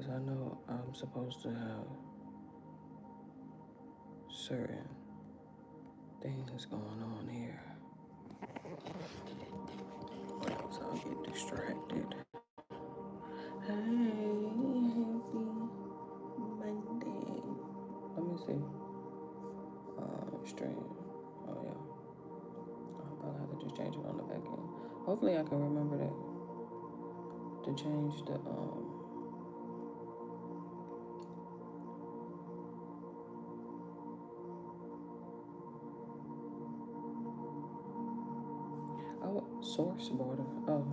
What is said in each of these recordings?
because I know I'm supposed to have certain things going on here. Or else I'll get distracted. Hey, happy Monday. Let me see. Stream. Oh yeah. I'll probably have to just change it on the back end. Hopefully I can remember that to change the source border. Oh,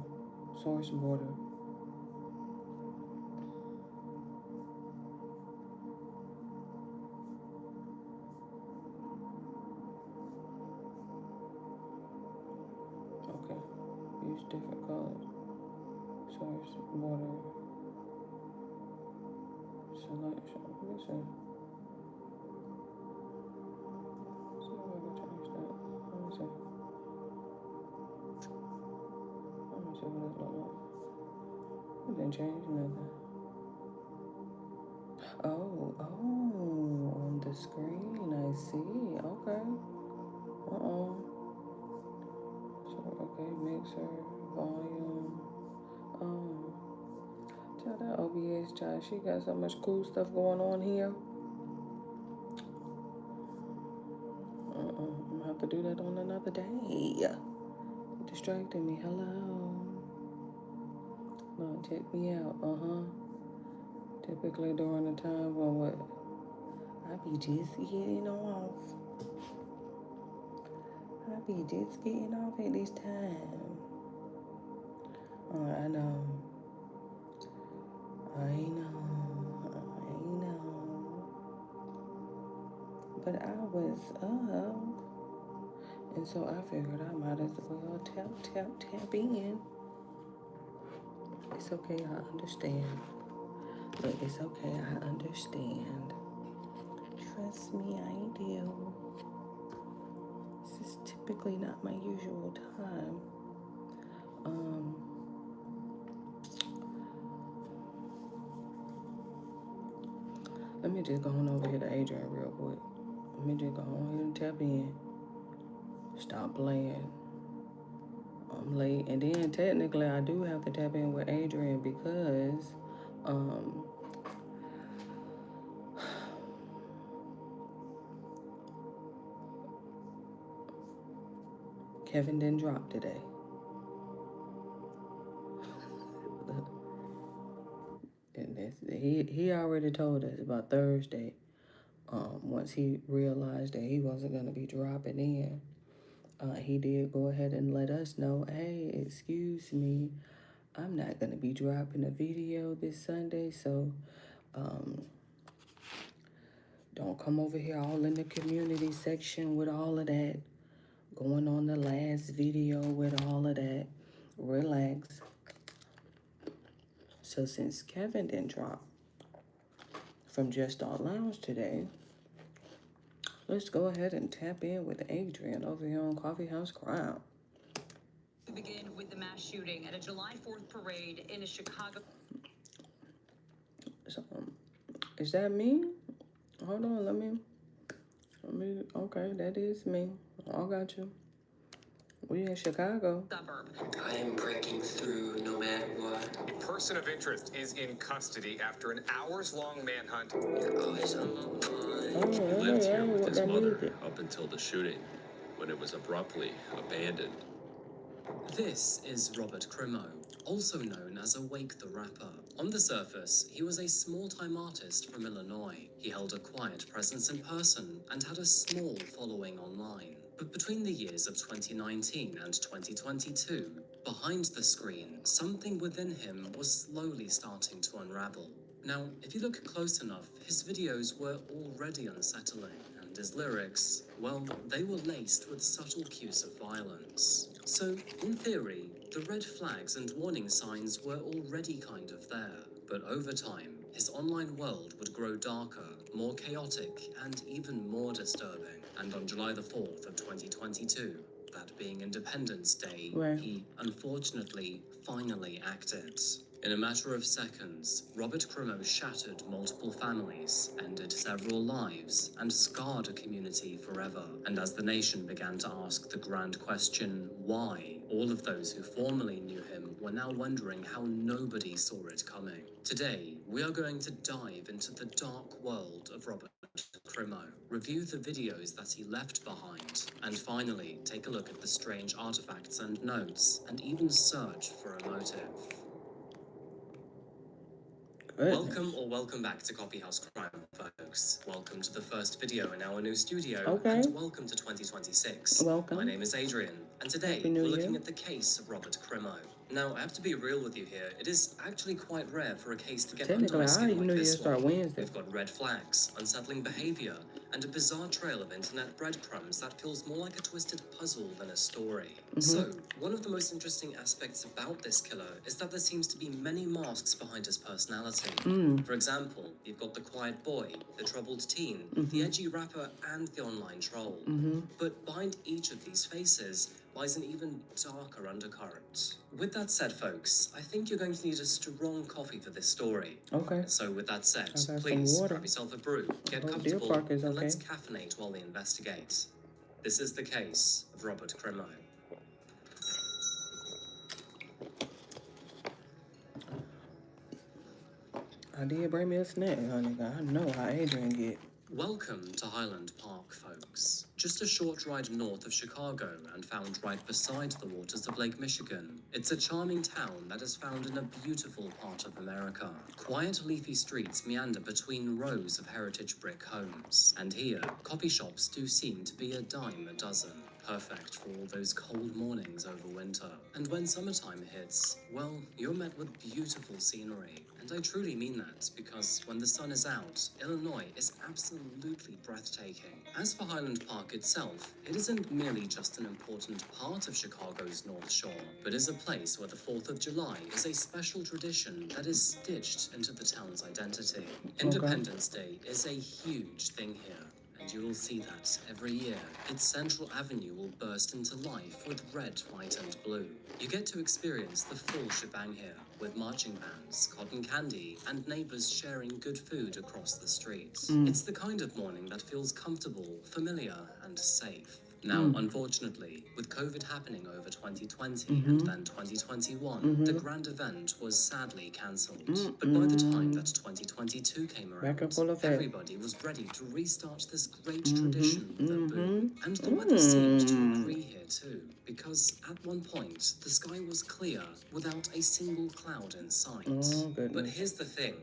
source border. Okay. Use different colors. Source border selection. Let me see. See if I can change that. Let me see. Let me see what it looks like. It didn't change nothing. Oh, on the screen, I see. Okay. So, okay, mixer, volume. Tell that OBS child, she got so much cool stuff going on here. I'm gonna have to do that on another day. It distracted me. Hello. No, check me out. Typically during the time when what? I be just getting off. I be just getting off at this time. I know. But I was up, and so I figured I might as well tap in. It's okay, I understand. Look, it's okay, I understand. Trust me, I do. This is typically not my usual time. Let me just go on over here to Adrian real quick. Let me just go on here and tap in. Stop playing. I'm late. And then technically I do have to tap in with Adrian because Kevin didn't drop today. And he already told us about Thursday. Once he realized that he wasn't gonna be dropping in, he did go ahead and let us know, hey, excuse me, I'm not gonna be dropping a video this Sunday, so don't come over here all in the community section with all of that. Going on the last video with all of that. Relax. So since Kevin didn't drop from Just Start Lounge today, let's go ahead and tap in with Adrian over here on Coffee House Crowd. We begin with the mass shooting at a July 4th parade in a Chicago. So, is that me? Hold on, let me, okay, that is me. I got you. We in Chicago. Suburb. I am breaking through no matter what. Person of interest is in custody after an hours-long manhunt. You're always on my mind. Oh, He lived here with his mother music. up until the shooting, when it was abruptly abandoned. This is Robert Crimo, also known as Awake the Rapper. On the surface, he was a small-time artist from Illinois. He held a quiet presence in person and had a small following online. But between the years of 2019 and 2022, behind the screen, something within him was slowly starting to unravel. Now, if you look close enough, his videos were already unsettling, and his lyrics, well, they were laced with subtle cues of violence. So, in theory, the red flags and warning signs were already kind of there. But over time, his online world would grow darker, more chaotic, and even more disturbing. And on July the 4th of 2022, that being Independence Day, Right. he unfortunately finally acted. In a matter of seconds, Robert Crimo shattered multiple families, ended several lives, and scarred a community forever. And as the nation began to ask the grand question, why, all of those who formerly knew him were now wondering how nobody saw it coming. Today, we are going to dive into the dark world of Robert Crimo, review the videos that he left behind, and finally take a look at the strange artifacts and notes, and even search for a motive. Welcome back to Coffee House Crime, folks. Welcome to the first video in our new studio, and welcome to 2026. Welcome. My name is Adrian, and today Happy New we're looking Year. at the case of Robert Crimo. Now, I have to be real with you here. It is actually quite rare for a case to get under Technically, my our skin like New Year this start one. Wednesday. We've got red flags, unsettling behavior, and a bizarre trail of internet breadcrumbs that feels more like a twisted puzzle than a story. So, one of the most interesting aspects about this killer is that there seems to be many masks behind his personality. For example, you've got the quiet boy, the troubled teen, the edgy rapper, and the online troll. But behind each of these faces lies an even darker undercurrent. With that said, folks, I think you're going to need a strong coffee for this story. Okay. So with that said, I got some please water. grab yourself a brew, get Deer comfortable, Park is and let's okay. caffeinate while we investigate. This is the case of Robert Crimo. I did bring me a snack, honey. I know how Adrian get. Welcome to Highland Park, folks. Just a short ride north of Chicago and found right beside the waters of Lake Michigan. It's a charming town that is found in a beautiful part of America. Quiet, leafy streets meander between rows of heritage brick homes. And here, coffee shops do seem to be a dime a dozen. Perfect for all those cold mornings over winter. And when summertime hits, well, you're met with beautiful scenery. And I truly mean that, because when the sun is out, Illinois is absolutely breathtaking. As for Highland Park itself, it isn't merely just an important part of Chicago's North Shore, but is a place where the 4th of July is a special tradition that is stitched into the town's identity. Independence Day is a huge thing here. And you will see that every year, its Central Avenue will burst into life with red, white, and blue. You get to experience the full shebang here, with marching bands, cotton candy, and neighbors sharing good food across the streets. It's the kind of morning that feels comfortable, familiar, and safe. Now, unfortunately, with COVID happening over 2020 and then 2021, the grand event was sadly cancelled. But by the time that 2022 came Back in around, full effect. everybody was ready to restart this great tradition, the Boo. And the weather seemed to agree here too, because at one point, the sky was clear without a single cloud in sight. Oh, goodness. But here's the thing,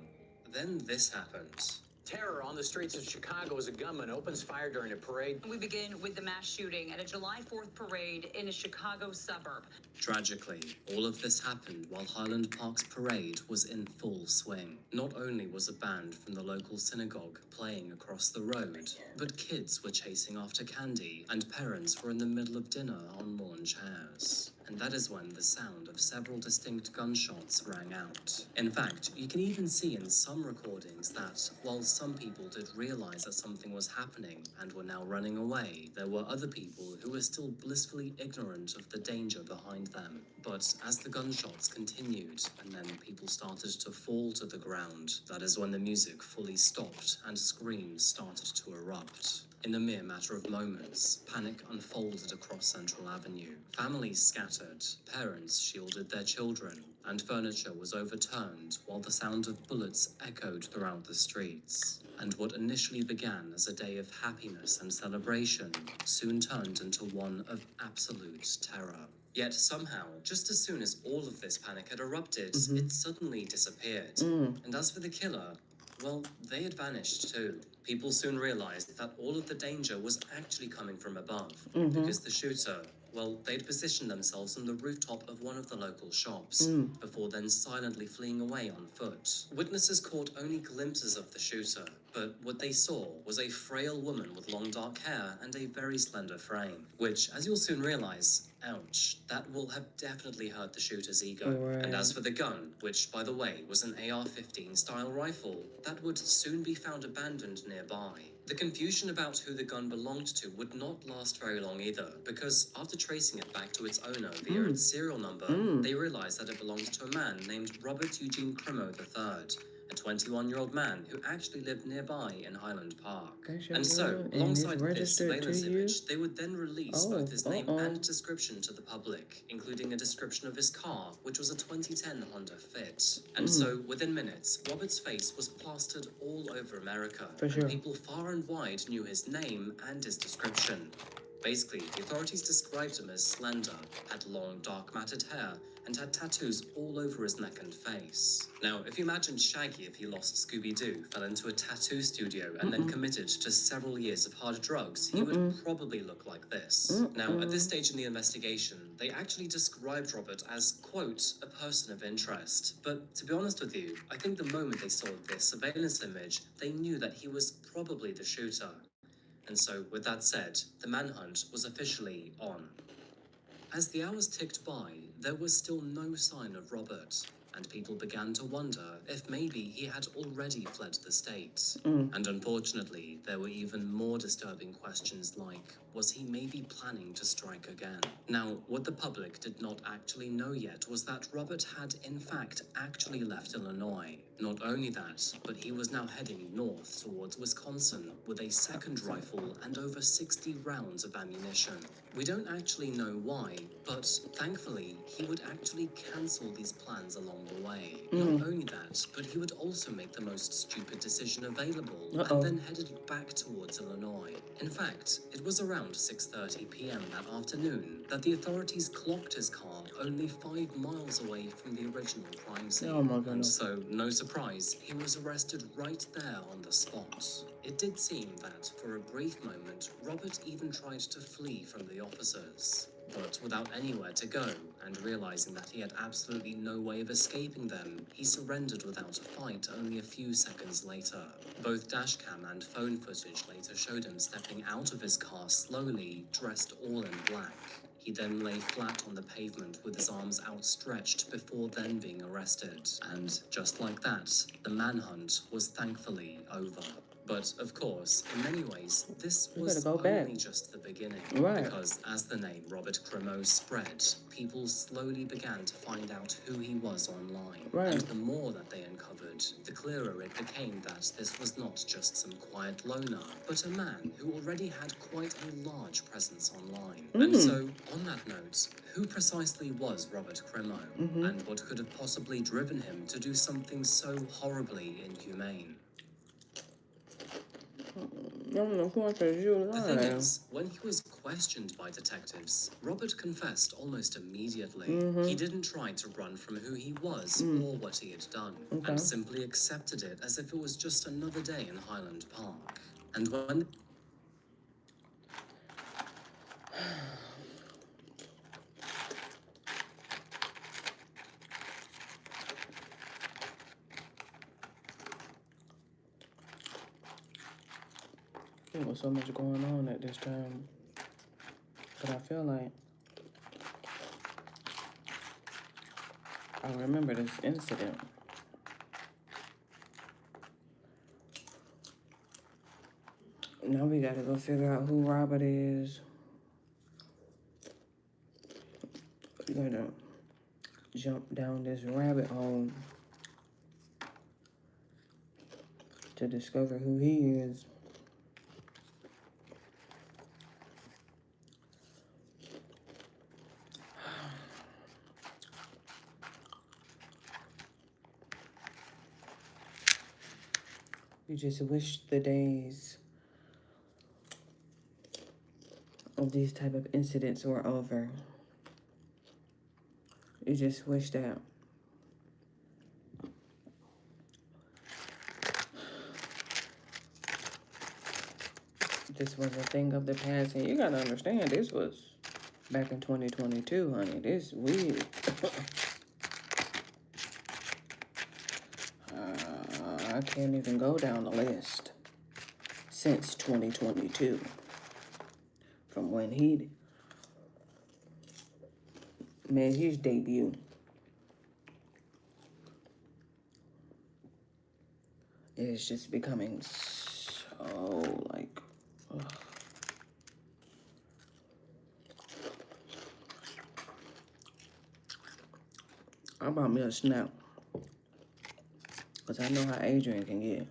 then this happened. Terror on the streets of Chicago as a gunman opens fire during a parade. We begin with the mass shooting at a July 4th parade in a Chicago suburb. Tragically, all of this happened while Highland Park's parade was in full swing. Not only was a band from the local synagogue playing across the road, but kids were chasing after candy, and parents were in the middle of dinner on lawn chairs. And that is when the sound of several distinct gunshots rang out. In fact, you can even see in some recordings that, while some people did realize that something was happening and were now running away, there were other people who were still blissfully ignorant of the danger behind them. But as the gunshots continued, and then people started to fall to the ground, that is when the music fully stopped and screams started to erupt. In a mere matter of moments, panic unfolded across Central Avenue. Families scattered, parents shielded their children, and furniture was overturned while the sound of bullets echoed throughout the streets. And what initially began as a day of happiness and celebration soon turned into one of absolute terror. Yet somehow, just as soon as all of this panic had erupted, it suddenly disappeared. And as for the killer, well, they had vanished too. People soon realized that all of the danger was actually coming from above, because the shooter, well, they'd positioned themselves on the rooftop of one of the local shops, before then silently fleeing away on foot. Witnesses caught only glimpses of the shooter, but what they saw was a frail woman with long dark hair and a very slender frame, which, as you'll soon realize, ouch, that will have definitely hurt the shooter's ego. Right. And as for the gun, which, by the way, was an AR-15 style rifle, that would soon be found abandoned nearby. The confusion about who the gun belonged to would not last very long either, because after tracing it back to its owner via its serial number, they realized that it belonged to a man named Robert Eugene Crimo III, a 21-year-old man who actually lived nearby in Highland Park. That's your And so, gun, and it's alongside this registered surveillance to you? image, they would then release Oh, both his name uh-oh. and description to the public, including a description of his car, which was a 2010 Honda Fit. And so, within minutes, Robert's face was plastered all over America, For sure. and people far and wide knew his name and his description. Basically, the authorities described him as slender, had long dark matted hair, and had tattoos all over his neck and face. Now, if you imagine Shaggy if he lost Scooby-Doo, fell into a tattoo studio, and then committed to several years of hard drugs, he would probably look like this. Now, at this stage in the investigation, they actually described Robert as, quote, a person of interest. But to be honest with you, I think the moment they saw this surveillance image, they knew that he was probably the shooter. And so, with that said, the manhunt was officially on. As the hours ticked by, there was still no sign of Robert, and people began to wonder if maybe he had already fled the state. And unfortunately, there were even more disturbing questions like, was he maybe planning to strike again? Now, what the public did not actually know yet was that Robert had, in fact, actually left Illinois. Not only that, but he was now heading north towards Wisconsin with a second rifle and over 60 rounds of ammunition. We don't actually know why, but thankfully, he would actually cancel these plans along the way. Not only that, but he would also make the most stupid decision available and then headed back towards Illinois. In fact, it was around 6:30 p.m. that afternoon that the authorities clocked his car only 5 miles away from the original crime scene. Oh my And goodness. so, no surprise, he was arrested right there on the spot. It did seem that, for a brief moment, Robert even tried to flee from the officers. But without anywhere to go, and realizing that he had absolutely no way of escaping them, he surrendered without a fight only a few seconds later. Both dashcam and phone footage later showed him stepping out of his car slowly, dressed all in black. He then lay flat on the pavement with his arms outstretched before then being arrested. And just like that, the manhunt was thankfully over. But, of course, in many ways, this You was better go only back. just the beginning. Right. Because as the name Robert Crimo spread, people slowly began to find out who he was online. Right. And the more that they uncovered, the clearer it became that this was not just some quiet loner, but a man who already had quite a large presence online. And so, on that note, who precisely was Robert Crimo? And what could have possibly driven him to do something so horribly inhumane? Of course, you The thing lying. is, when he was questioned by detectives, Robert confessed almost immediately. He didn't try to run from who he was or what he had done, and simply accepted it as if it was just another day in Highland Park. And when There was so much going on at this time. But I feel like I remember this incident. Now we gotta go figure out who Robert is. We gotta jump down this rabbit hole to discover who he is. You just wish the days of these type of incidents were over. You just wish that this was a thing of the past. And you gotta understand, this was back in 2022, honey. This weird. I can't even go down the list since 2022 from when he made his debut. It is just becoming so like I bought me a snack. Because I know how Adrian can get.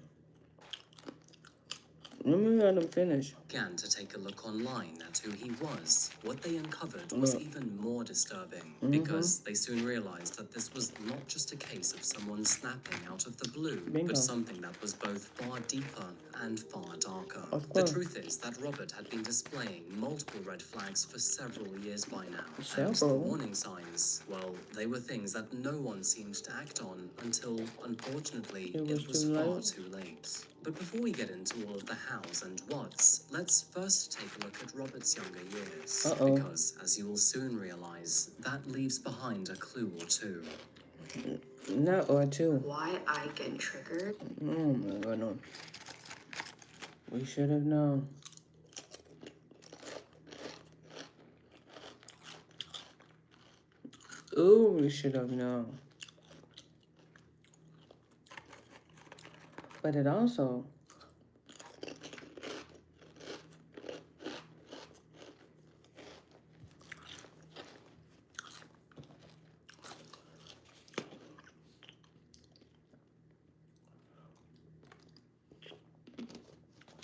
Let me let him finish. Began to take a look online at who he was. What they uncovered was even more disturbing because they soon realized that this was not just a case of someone snapping out of the blue, Bingo. but something that was both far deeper and far darker. Of The course. truth is that Robert had been displaying multiple red flags for several years by now. And the Several? warning signs, well, they were things that no one seemed to act on until, unfortunately, It was was too far late. too late. But before we get into all of the hows and whats, let's first take a look at Robert's younger years. Uh-oh. Because, as you will soon realize, that leaves behind a clue or two. Not or two. Why I get triggered? Oh my goodness. We should have known. Ooh, we should have known. But it also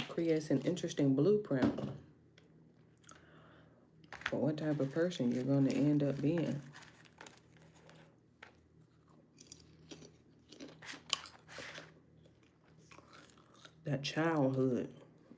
creates an interesting blueprint for what type of person you're going to end up being. That childhood.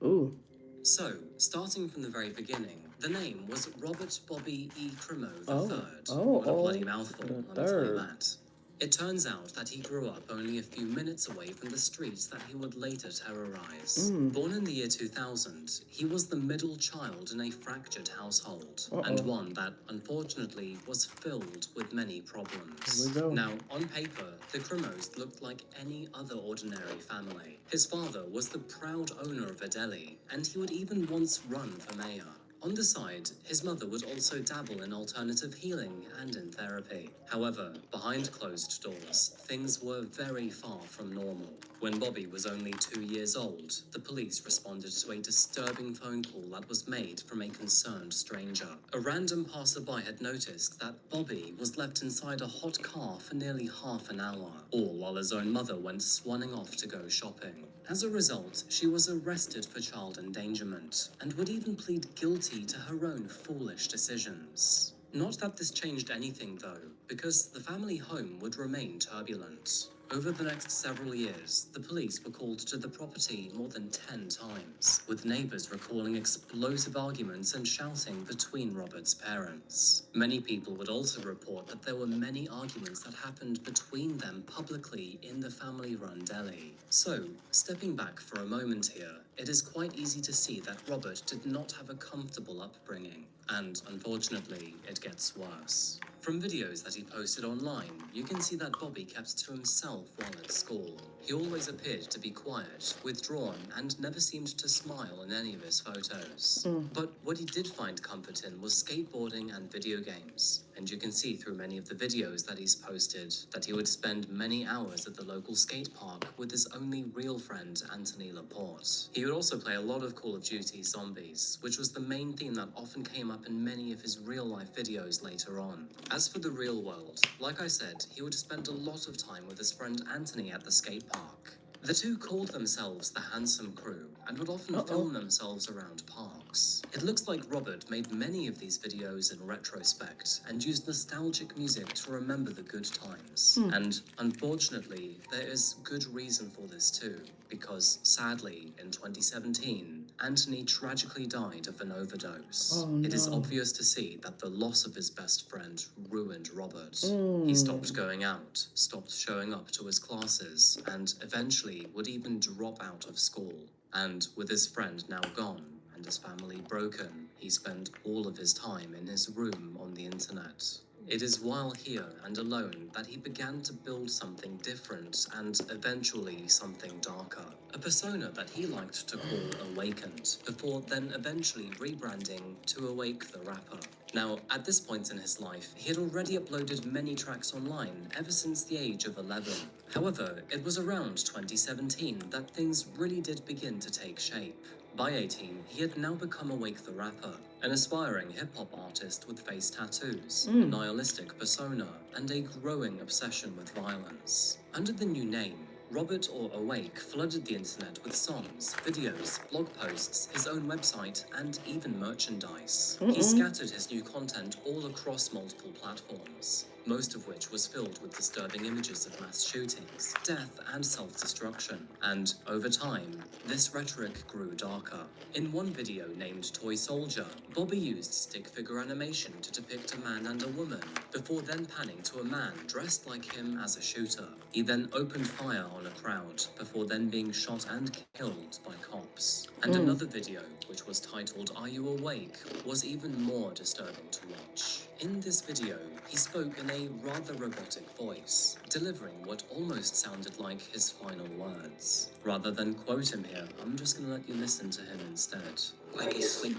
Ooh. So, starting from the very beginning, the name was Robert Bobby E. Crimo III. Oh, What a bloody oh, mouthful, the let me tell you third. that. It turns out that he grew up only a few minutes away from the streets that he would later terrorize. Born in the year 2000, he was the middle child in a fractured household, and one that, unfortunately, was filled with many problems. Here we go. Now, on paper, the Crimos looked like any other ordinary family. His father was the proud owner of a deli, and he would even once run for mayor. On the side, his mother would also dabble in alternative healing and in therapy. However, behind closed doors, things were very far from normal. When Bobby was only 2 years old, the police responded to a disturbing phone call that was made from a concerned stranger. A random passerby had noticed that Bobby was left inside a hot car for nearly half an hour, all while his own mother went swanning off to go shopping. As a result, she was arrested for child endangerment and would even plead guilty to her own foolish decisions. Not that this changed anything though, because the family home would remain turbulent. Over the next several years, the police were called to the property more than 10 times, with neighbors recalling explosive arguments and shouting between Robert's parents. Many people would also report that there were many arguments that happened between them publicly in the family-run deli. So, stepping back for a moment here, it is quite easy to see that Robert did not have a comfortable upbringing, and unfortunately, it gets worse. From videos that he posted online, you can see that Bobby kept to himself while at school. He always appeared to be quiet, withdrawn, and never seemed to smile in any of his photos. But what he did find comfort in was skateboarding and video games. And you can see through many of the videos that he's posted that he would spend many hours at the local skate park with his only real friend, Anthony Laporte. He would also play a lot of Call of Duty Zombies, which was the main theme that often came up in many of his real-life videos later on. As for the real world, like I said, he would spend a lot of time with his friend Anthony at the skate park. The two called themselves the Handsome Crew and would often film themselves around parks. It looks like Robert made many of these videos in retrospect and used nostalgic music to remember the good times. And unfortunately, there is good reason for this too, because sadly, in 2017, Anthony tragically died of an overdose. It is obvious to see that the loss of his best friend ruined Robert. He stopped going out, stopped showing up to his classes, and eventually would even drop out of school. And with his friend now gone and his family broken, he spent all of his time in his room on the internet. It is while here and alone that he began to build something different and eventually something darker. A persona that he liked to call Awakened, before then eventually rebranding to Awake the Rapper. Now, at this point in his life, he had already uploaded many tracks online ever since the age of 11. However, it was around 2017 that things really did begin to take shape. By 18, he had now become Awake the Rapper, an aspiring hip-hop artist with face tattoos, a nihilistic persona, and a growing obsession with violence. Under the new name, Robert or Awake flooded the internet with songs, videos, blog posts, his own website, and even merchandise. He scattered his new content all across multiple platforms, most of which was filled with disturbing images of mass shootings, death, and self-destruction. And over time, this rhetoric grew darker. In one video named Toy Soldier, Bobby used stick figure animation to depict a man and a woman, before then panning to a man dressed like him as a shooter. He then opened fire on a crowd, before then being shot and killed by cops. And another video, which was titled Are You Awake?, was even more disturbing to watch. In this video, he spoke in a rather robotic voice, delivering what almost sounded like his final words. Rather than quote him here, I'm just gonna let you listen to him instead. Like a sleep.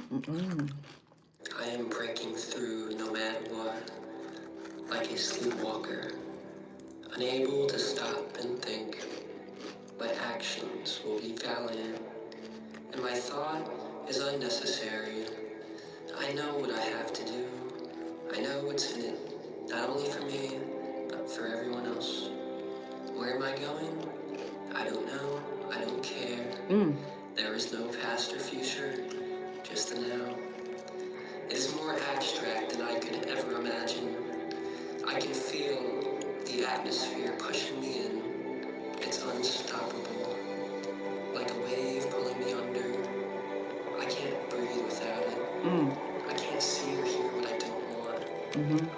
I am breaking through no matter what. Like a sleepwalker. Unable to stop and think. My actions will be valiant. And my thought is unnecessary. I know what I have to do. I know what's in it. Not only for me, but for everyone else. Where am I going? I don't know. I don't care. There is no past or future, just the now. It is more abstract than I could ever imagine. I can feel the atmosphere pushing me in. It's unstoppable. Like a wave pulling me under. I can't breathe without it. I can't see or hear what I don't want.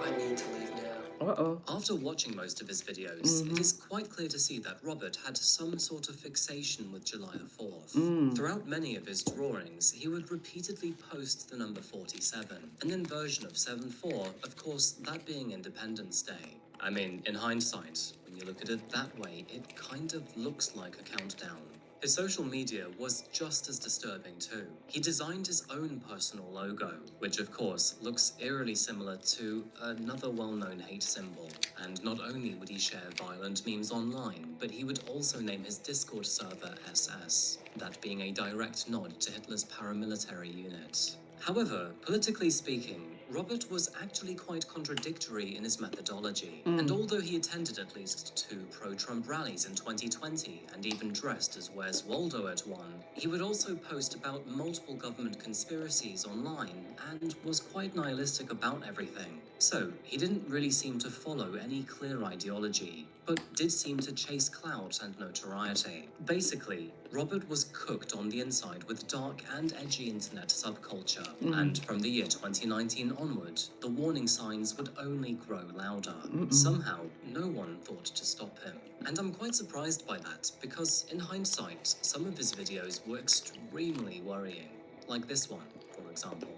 I need to leave now. After watching most of his videos, it is quite clear to see that Robert had some sort of fixation with July the 4th. Throughout many of his drawings, he would repeatedly post the number 47, an inversion of 7-4, of course, that being Independence Day. I mean, in hindsight, when you look at it that way, it kind of looks like a countdown. His social media was just as disturbing too. He designed his own personal logo, which of course looks eerily similar to another well-known hate symbol. And not only would he share violent memes online, but he would also name his Discord server SS, that being a direct nod to Hitler's paramilitary unit. However, politically speaking, Robert was actually quite contradictory in his methodology, and although he attended at least 2 pro-Trump rallies in 2020 and even dressed as Where's Waldo at one, he would also post about multiple government conspiracies online and was quite nihilistic about everything. So, he didn't really seem to follow any clear ideology, but did seem to chase clout and notoriety. Basically, Robert was cooked on the inside with dark and edgy internet subculture, and from the year 2019 onward, the warning signs would only grow louder. Somehow, no one thought to stop him. And I'm quite surprised by that, because in hindsight, some of his videos were extremely worrying. Like this one, for example.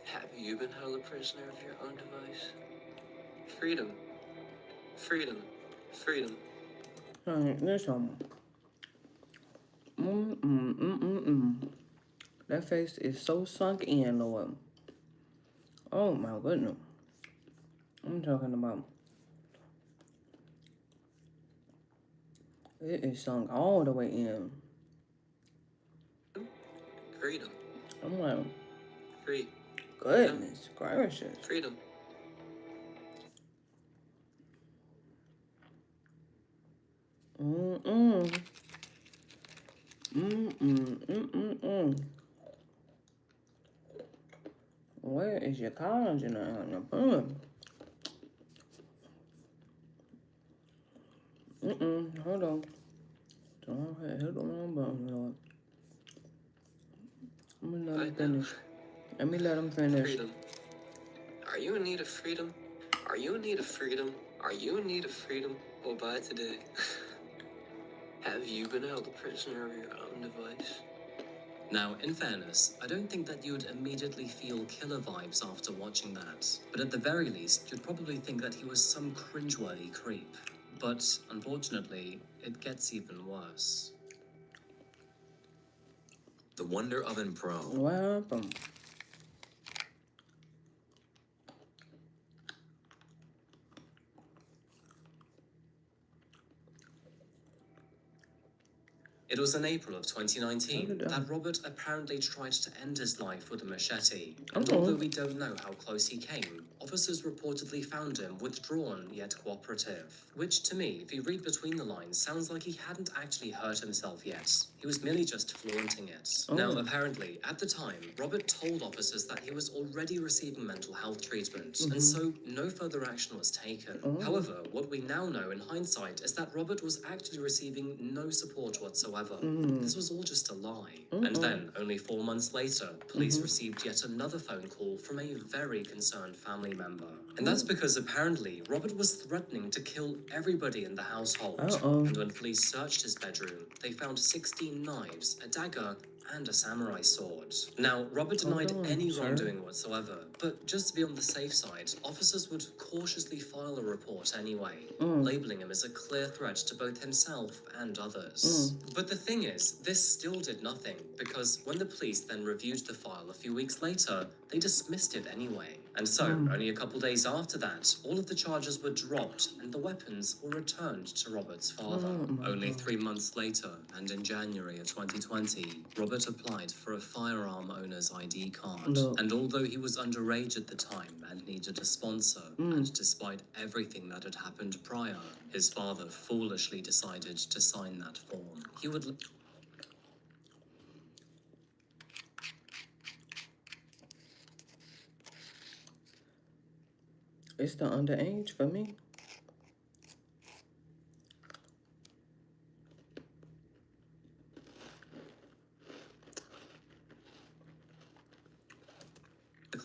Have you been held a prisoner of your own device? Freedom. Freedom. Freedom. Alright, this one. That face is so sunk in, Lord. Oh my goodness. I'm talking about. It is sunk all the way in. Freedom. I'm like, Free. goodness gracious. Freedom. Where is your collagen at? Hold on. Don't hit the wrong button, Lord. I'm gonna let him finish. Let me let him finish. Freedom. Are you in need of freedom? Are you in need of freedom? Are you in need of freedom? Well, by today. Have you been held a prisoner of your own device? Now, in fairness, I don't think that you would immediately feel killer vibes after watching that, but at the very least, you'd probably think that he was some cringeworthy creep. But, unfortunately, it gets even worse. The Wonder Oven Pro. What happened? It was in April of 2019 Hold it that down. Robert apparently tried to end his life with a machete. And although we don't know how close he came, officers reportedly found him withdrawn yet cooperative. Which, to me, if you read between the lines, sounds like he hadn't actually hurt himself yet. He was merely just flaunting it. Now, apparently, at the time, Robert told officers that he was already receiving mental health treatment, and so no further action was taken. However, what we now know in hindsight is that Robert was actually receiving no support whatsoever. This was all just a lie. And then, only 4 months later, police received yet another phone call from a very concerned family member. And that's because apparently Robert was threatening to kill everybody in the household. And when police searched his bedroom, they found 16 knives, a dagger, and a samurai sword. Now, Robert denied any wrongdoing whatsoever, but just to be on the safe side, officers would cautiously file a report anyway, labeling him as a clear threat to both himself and others. But the thing is, this still did nothing, because when the police then reviewed the file a few weeks later, they dismissed it anyway. And so, only a couple days after that, all of the charges were dropped and the weapons were returned to Robert's father. Only 3 months later, and in January of 2020, Robert applied for a firearm owner's ID card. And although he was underage at the time and needed a sponsor, and despite everything that had happened prior, his father foolishly decided to sign that form. He would... It's the underage for me.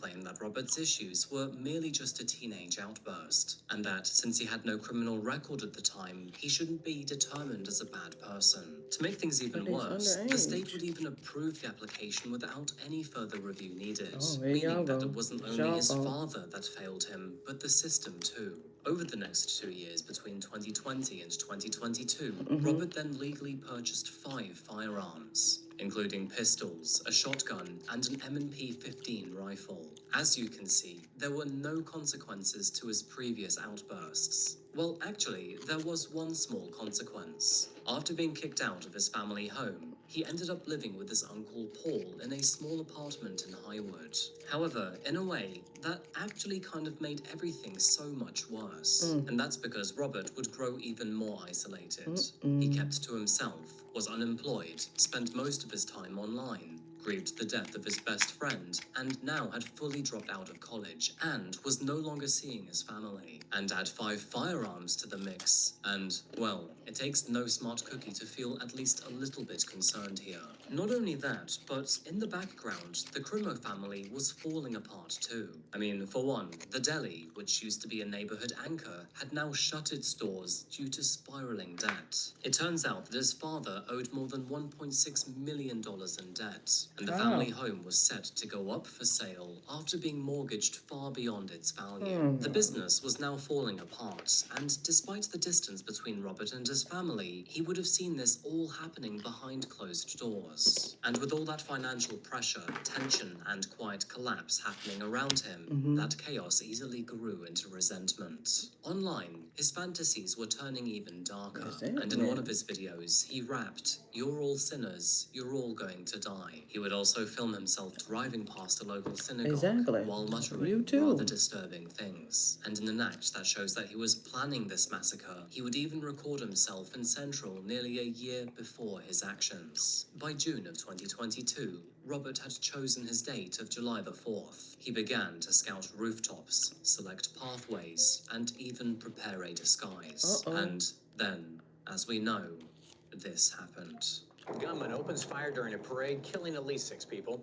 claim that Robert's issues were merely just a teenage outburst, and that since he had no criminal record at the time, he shouldn't be determined as a bad person. To make things even worse, the state would even approve the application without any further review needed, meaning that it wasn't only his father that failed him, but the system too. Over the next 2 years, between 2020 and 2022, Robert then legally purchased 5 firearms, including pistols, a shotgun, and an M&P 15 rifle. As you can see, there were no consequences to his previous outbursts. Well, actually, there was one small consequence. After being kicked out of his family home, he ended up living with his uncle Paul in a small apartment in Highwood. However, in a way, that actually kind of made everything so much worse. And that's because Robert would grow even more isolated. He kept to himself, was unemployed, spent most of his time online, grieved the death of his best friend, and now had fully dropped out of college, and was no longer seeing his family. And add 5 firearms to the mix, and, well, it takes no smart cookie to feel at least a little bit concerned here. Not only that, but in the background, the Crimo family was falling apart too. I mean, for one, the deli, which used to be a neighborhood anchor, had now shut its doors due to spiraling debt. It turns out that his father owed more than $1.6 million in debt, and the family home was set to go up for sale after being mortgaged far beyond its value. The business was now falling apart, and despite the distance between Robert and his family, he would have seen this all happening behind closed doors. And with all that financial pressure, tension, and quiet collapse happening around him, that chaos easily grew into resentment. Online, his fantasies were turning even darker, and in one of his videos, he rapped, "You're all sinners, you're all going to die." He would also film himself driving past a local synagogue while muttering rather disturbing things. And in an act that shows that he was planning this massacre, he would even record himself in Central nearly a year before his actions. By June of 2022, Robert had chosen his date of July the 4th. He began to scout rooftops, select pathways, and even prepare a disguise. And then, as we know, this happened. A gunman opens fire during a parade, killing at least 6 people.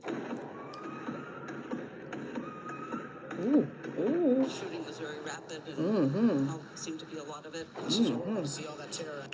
Shooting was very rapid, and seemed to be a lot of it. See all that terror.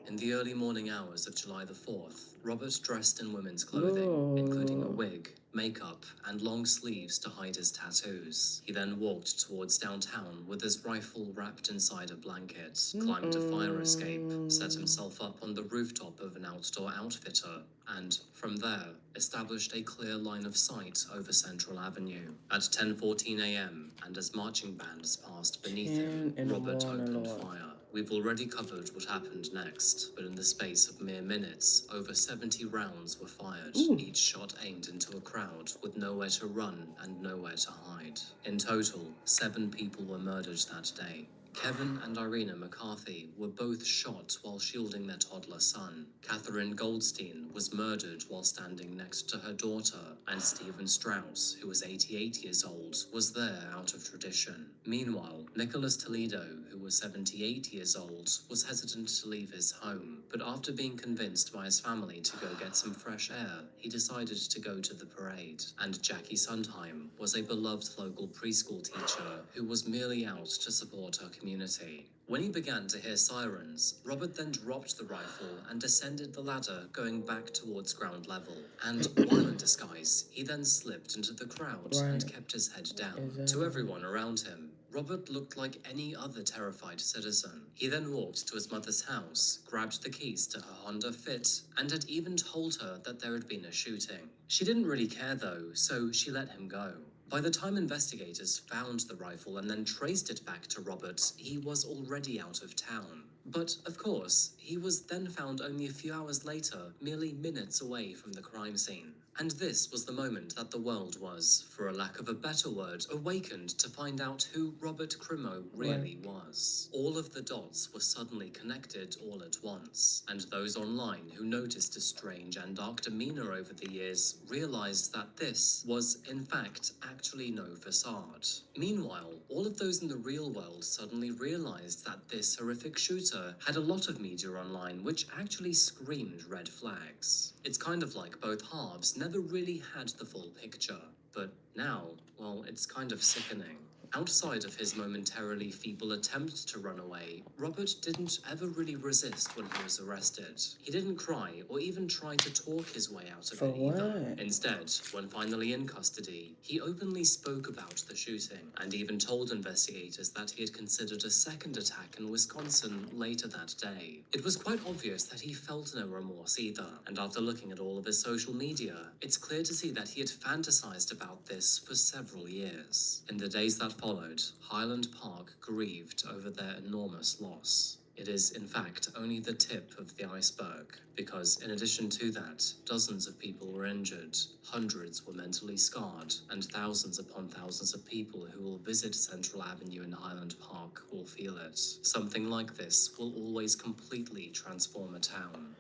In the early morning hours of July the 4th, Robert dressed in women's clothing, including a wig, makeup, and long sleeves to hide his tattoos. He then walked towards downtown with his rifle wrapped inside a blanket, climbed a fire escape, set himself up on the rooftop of an outdoor outfitter, and from there, established a clear line of sight over Central Avenue. At 10:14 a.m., and as marching bands passed beneath him, Robert opened fire. We've already covered what happened next, but in the space of mere minutes, over 70 rounds were fired, each shot aimed into a crowd with nowhere to run and nowhere to hide. In total, 7 people were murdered that day. Kevin and Irina McCarthy were both shot while shielding their toddler son. Catherine Goldstein was murdered while standing next to her daughter, and Stephen Strauss, who was 88 years old, was there out of tradition. Meanwhile, Nicholas Toledo, who was 78 years old, was hesitant to leave his home, but after being convinced by his family to go get some fresh air, he decided to go to the parade. And Jackie Sondheim was a beloved local preschool teacher who was merely out to support her community. When he began to hear sirens, Robert then dropped the rifle and descended the ladder, going back towards ground level. And while in disguise, he then slipped into the crowd and kept his head down. To everyone around him, Robert looked like any other terrified citizen. He then walked to his mother's house, grabbed the keys to her Honda Fit, and had even told her that there had been a shooting. She didn't really care though, so she let him go. By the time investigators found the rifle and then traced it back to Robert, he was already out of town. But, of course, he was then found only a few hours later, merely minutes away from the crime scene. And this was the moment that the world was, for a lack of a better word, awakened to find out who Robert Crimo really was. All of the dots were suddenly connected all at once, and those online who noticed his strange and dark demeanor over the years realized that this was, in fact, actually no facade. Meanwhile, all of those in the real world suddenly realized that this horrific shooter had a lot of media online which actually screamed red flags. It's kind of like both halves never really had the full picture, but now, well, it's kind of sickening. Outside of his momentarily feeble attempt to run away, Robert didn't ever really resist when he was arrested. He didn't cry or even try to talk his way out of it either. Instead, when finally in custody, he openly spoke about the shooting and even told investigators that he had considered a second attack in Wisconsin later that day. It was quite obvious that he felt no remorse either, and after looking at all of his social media, it's clear to see that he had fantasized about this for several years. In the days that followed, Highland Park grieved over their enormous loss. It is, in fact, only the tip of the iceberg, because in addition to that, dozens of people were injured, hundreds were mentally scarred, and thousands upon thousands of people who will visit Central Avenue in Highland Park will feel it. Something like this will always completely transform a town.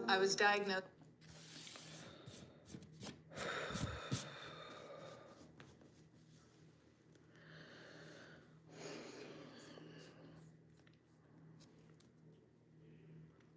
I was diagnosed.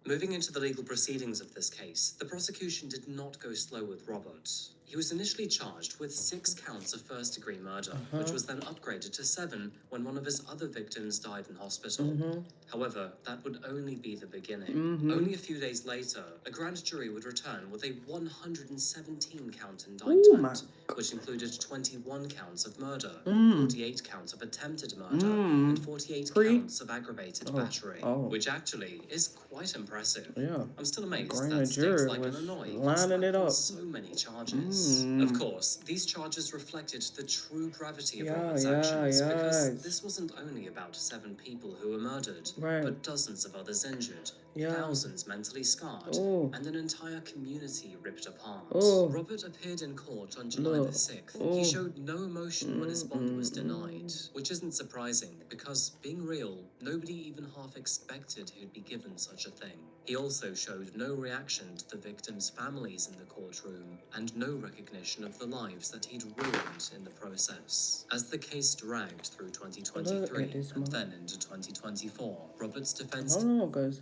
Moving into the legal proceedings of this case, the prosecution did not go slow with Robert. He was initially charged with 6 counts of first-degree murder, which was then upgraded to 7 when one of his other victims died in hospital. However, that would only be the beginning. Only a few days later, a grand jury would return with a 117-count indictment, which included 21 counts of murder, 48 counts of attempted murder, and 48 counts of aggravated battery, which actually is quite impressive. I'm still amazed that sticks like Illinois lining it up. so many charges. Of course, these charges reflected the true gravity of Robert's actions, because this wasn't only about 7 people who were murdered, but dozens of others injured, thousands mentally scarred, and an entire community ripped apart. Robert appeared in court on July the 6th. He showed no emotion when his bond was denied, which isn't surprising, because, being real, nobody even half expected he'd be given such a thing. He also showed no reaction to the victims' families in the courtroom, and no recognition of the lives that he'd ruined in the process. As the case dragged through 2023 and then into 2024, Robert's defense... Hold on, because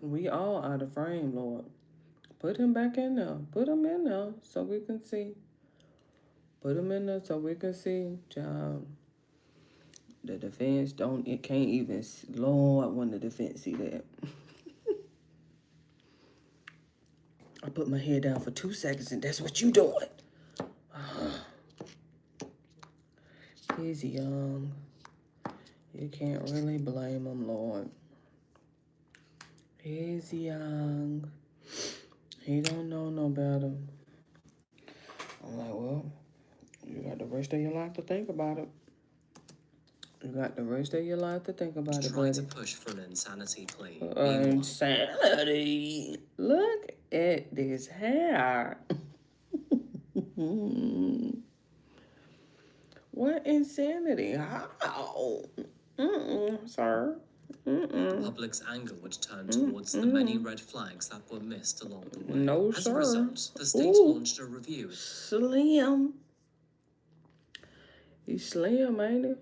we all out of frame, Lord. Put him back in there. Put him in there so we can see. Put him in there so we can see, child. The defense it can't even, Lord, when the defense see that. I put my head down for 2 seconds and that's what you doing. He's young. You can't really blame him, Lord. He's young. He don't know no better. I'm like, well, you got the rest of your life to think about it. You got the rest of your life to think about it, Tried to buddy. push for an insanity plea. Meanwhile, Insanity. Look at this hair. What insanity? How? Sir. the public's anger would turn towards the many red flags that were missed along the way. No, As sir. a result, the state Ooh. launched a review. Slim. He's slim, ain't he?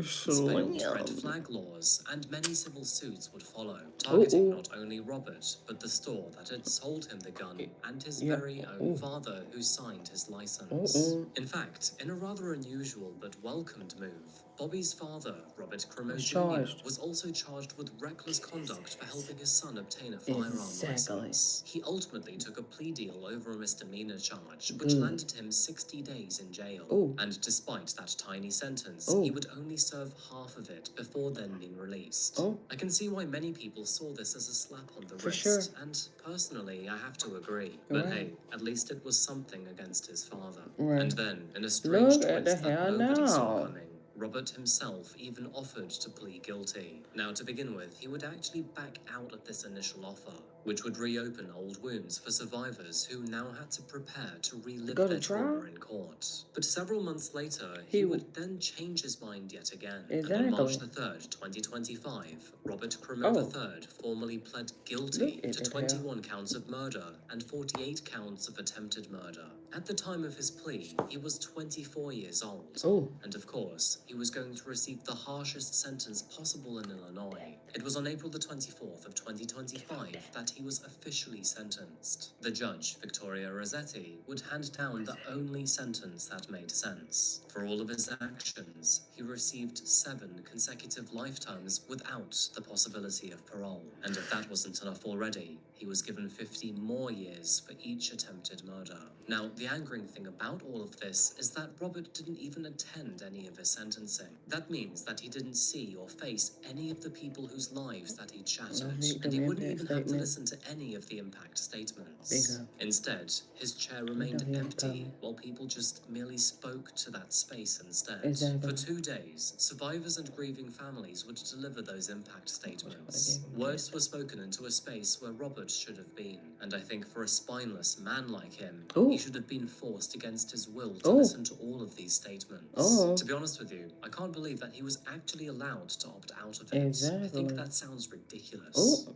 Spelled red flag laws, and many civil suits would follow, targeting not only Robert, but the store that had sold him the gun and his very own father who signed his license. In fact, in a rather unusual but welcomed move, Bobby's father, Robert Crimo Jr., was also charged with reckless conduct for helping his son obtain a firearm license. He ultimately took a plea deal over a misdemeanor charge, which landed him 60 days in jail. And despite that tiny sentence, he would only serve half of it before then being released. I can see why many people saw this as a slap on the wrist, and personally, I have to agree. But hey, at least it was something against his father. And then, in a strange twist that nobody saw coming, Robert himself even offered to plead guilty. Now, to begin with, he would actually back out of this initial offer, which would reopen old wounds for survivors who now had to prepare to relive their trauma in court. But several months later, he would then change his mind yet again. And on March the 3rd, 2025, Robert Crimo III formally pled guilty to 21 counts of murder and 48 counts of attempted murder. At the time of his plea, he was 24 years old. And of course, he was going to receive the harshest sentence possible in Illinois. It was on April the 24th of 2025 that he was officially sentenced. The judge, Victoria Rossetti, would hand down the only sentence that made sense. For all of his actions, he received 7 consecutive lifetimes without the possibility of parole. And if that wasn't enough already, he was given 50 more years for each attempted murder. Now, the angering thing about all of this is that Robert didn't even attend any of his sentencing. That means that he didn't see or face any of the people whose lives that he'd shattered, and he wouldn't even have to listen to any of the impact statements. Instead, his chair remained empty while people just merely spoke to that space instead. For 2 days, survivors and grieving families would deliver those impact statements. Words were spoken into a space where Robert should have been, and I think for a spineless man like him, he should have been forced against his will to listen to all of these statements. To be honest with you, I can't believe that he was actually allowed to opt out of it. I think that sounds ridiculous.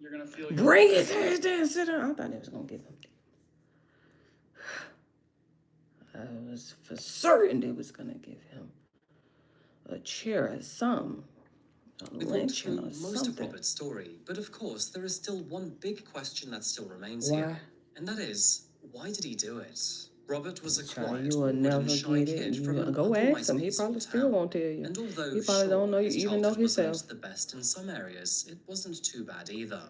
You're gonna feel Bring his ass down, sit down. I thought it was gonna give him. I was for certain it was gonna give him a chair or something. We've walked through most of Robert's story, but of course there is still one big question that still remains here. And that is, why did he do it? Robert was a quiet, awkward and shy kid from an go ask him. He peaceful probably still town. won't tell you. And although He probably don't know you his even know childhood wasn't himself. the best in some areas, it wasn't too bad either.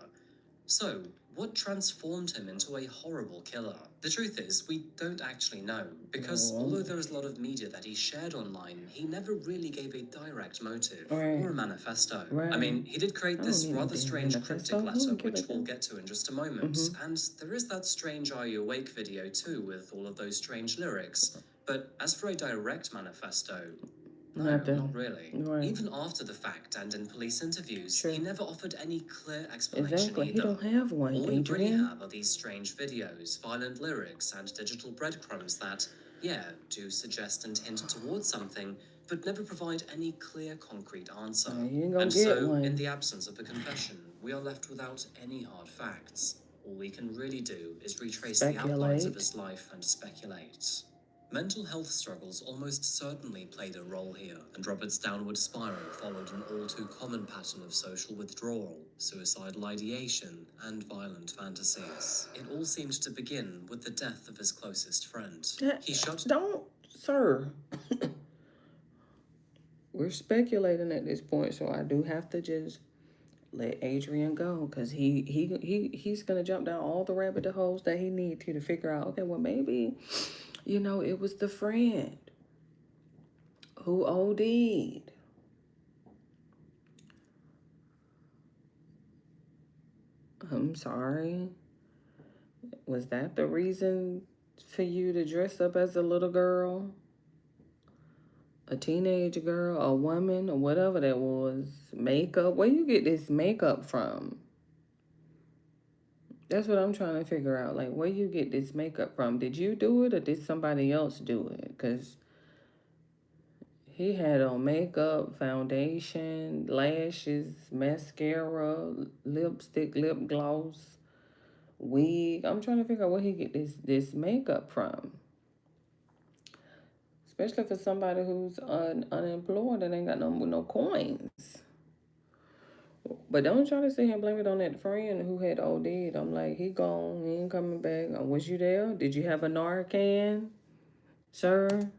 So, what transformed him into a horrible killer? The truth is, we don't actually know, because although there is a lot of media that he shared online, he never really gave a direct motive or a manifesto. I mean, he did create this rather strange cryptic letter, which we'll get to in just a moment, and there is that strange Are You Awake video too, with all of those strange lyrics. But as for a direct manifesto, no, not really. Even after the fact and in police interviews, he never offered any clear explanation either. He don't have one, All we really have are these strange videos, violent lyrics, and digital breadcrumbs that, do suggest and hint towards something, but never provide any clear, concrete answer. And so, in the absence of a confession, we are left without any hard facts. All we can really do is retrace the outlines of his life and speculate. Mental health struggles almost certainly played a role here, and Robert's downward spiral followed an all-too-common pattern of social withdrawal, suicidal ideation, and violent fantasies. It all seemed to begin with the death of his closest friend. Sir. We're speculating at this point, so I do have to just let Adrian go, because he's gonna jump down all the rabbit holes that he needs to figure out, okay, well, maybe, you know, it was the friend who OD'd. I'm sorry. Was that the reason for you to dress up as a little girl, a teenage girl, a woman, or whatever that was, makeup. Where you get this makeup from? That's what I'm trying to figure out. Like, where you get this makeup from? Did you do it or did somebody else do it? Because he had on makeup, foundation, lashes, mascara, lipstick, lip gloss, wig. I'm trying to figure out where he get this makeup from. Especially for somebody who's unemployed and ain't got no coins. But don't try to sit here and blame it on that friend who had OD'd. I'm like, he gone. He ain't coming back. Was you there? Did you have a Narcan, sir?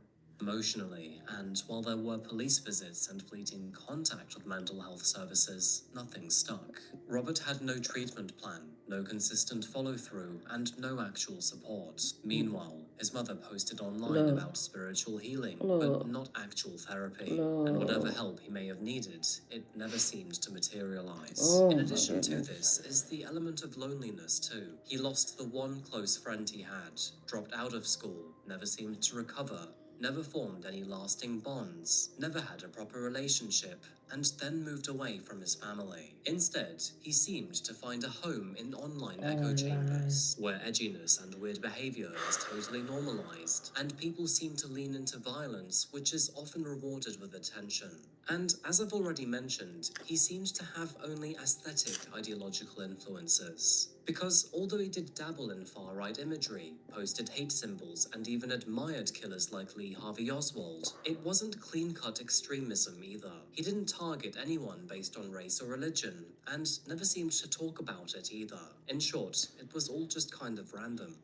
Emotionally, and while there were police visits and fleeting contact with mental health services, nothing stuck. Robert had no treatment plan, no consistent follow-through, and no actual support. Meanwhile, his mother posted online about spiritual healing, but not actual therapy. And whatever help he may have needed, it never seemed to materialize. In addition to this is the element of loneliness too. He lost the one close friend he had, dropped out of school, never seemed to recover, never formed any lasting bonds, never had a proper relationship, and then moved away from his family. Instead, he seemed to find a home in online echo chambers, where edginess and weird behavior is totally normalized, and people seem to lean into violence, which is often rewarded with attention. And as I've already mentioned, he seemed to have only aesthetic ideological influences. Because although he did dabble in far-right imagery, posted hate symbols, and even admired killers like Lee Harvey Oswald, it wasn't clean-cut extremism either. He didn't target anyone based on race or religion, and never seemed to talk about it either. In short, it was all just kind of random.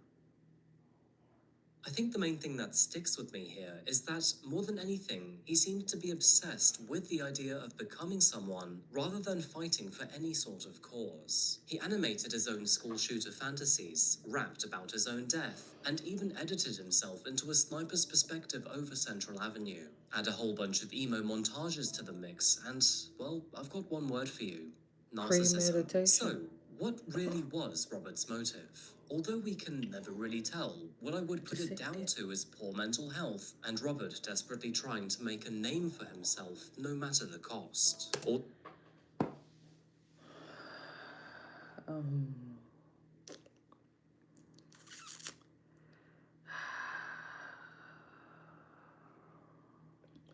I think the main thing that sticks with me here is that, more than anything, he seemed to be obsessed with the idea of becoming someone rather than fighting for any sort of cause. He animated his own school shooter fantasies, rapped about his own death, and even edited himself into a sniper's perspective over Central Avenue. Add a whole bunch of emo montages to the mix, and, well, I've got one word for you: narcissism. Premeditation. So, what really was Robert's motive? Although we can never really tell, what I would put it down to is poor mental health, and Robert desperately trying to make a name for himself, no matter the cost.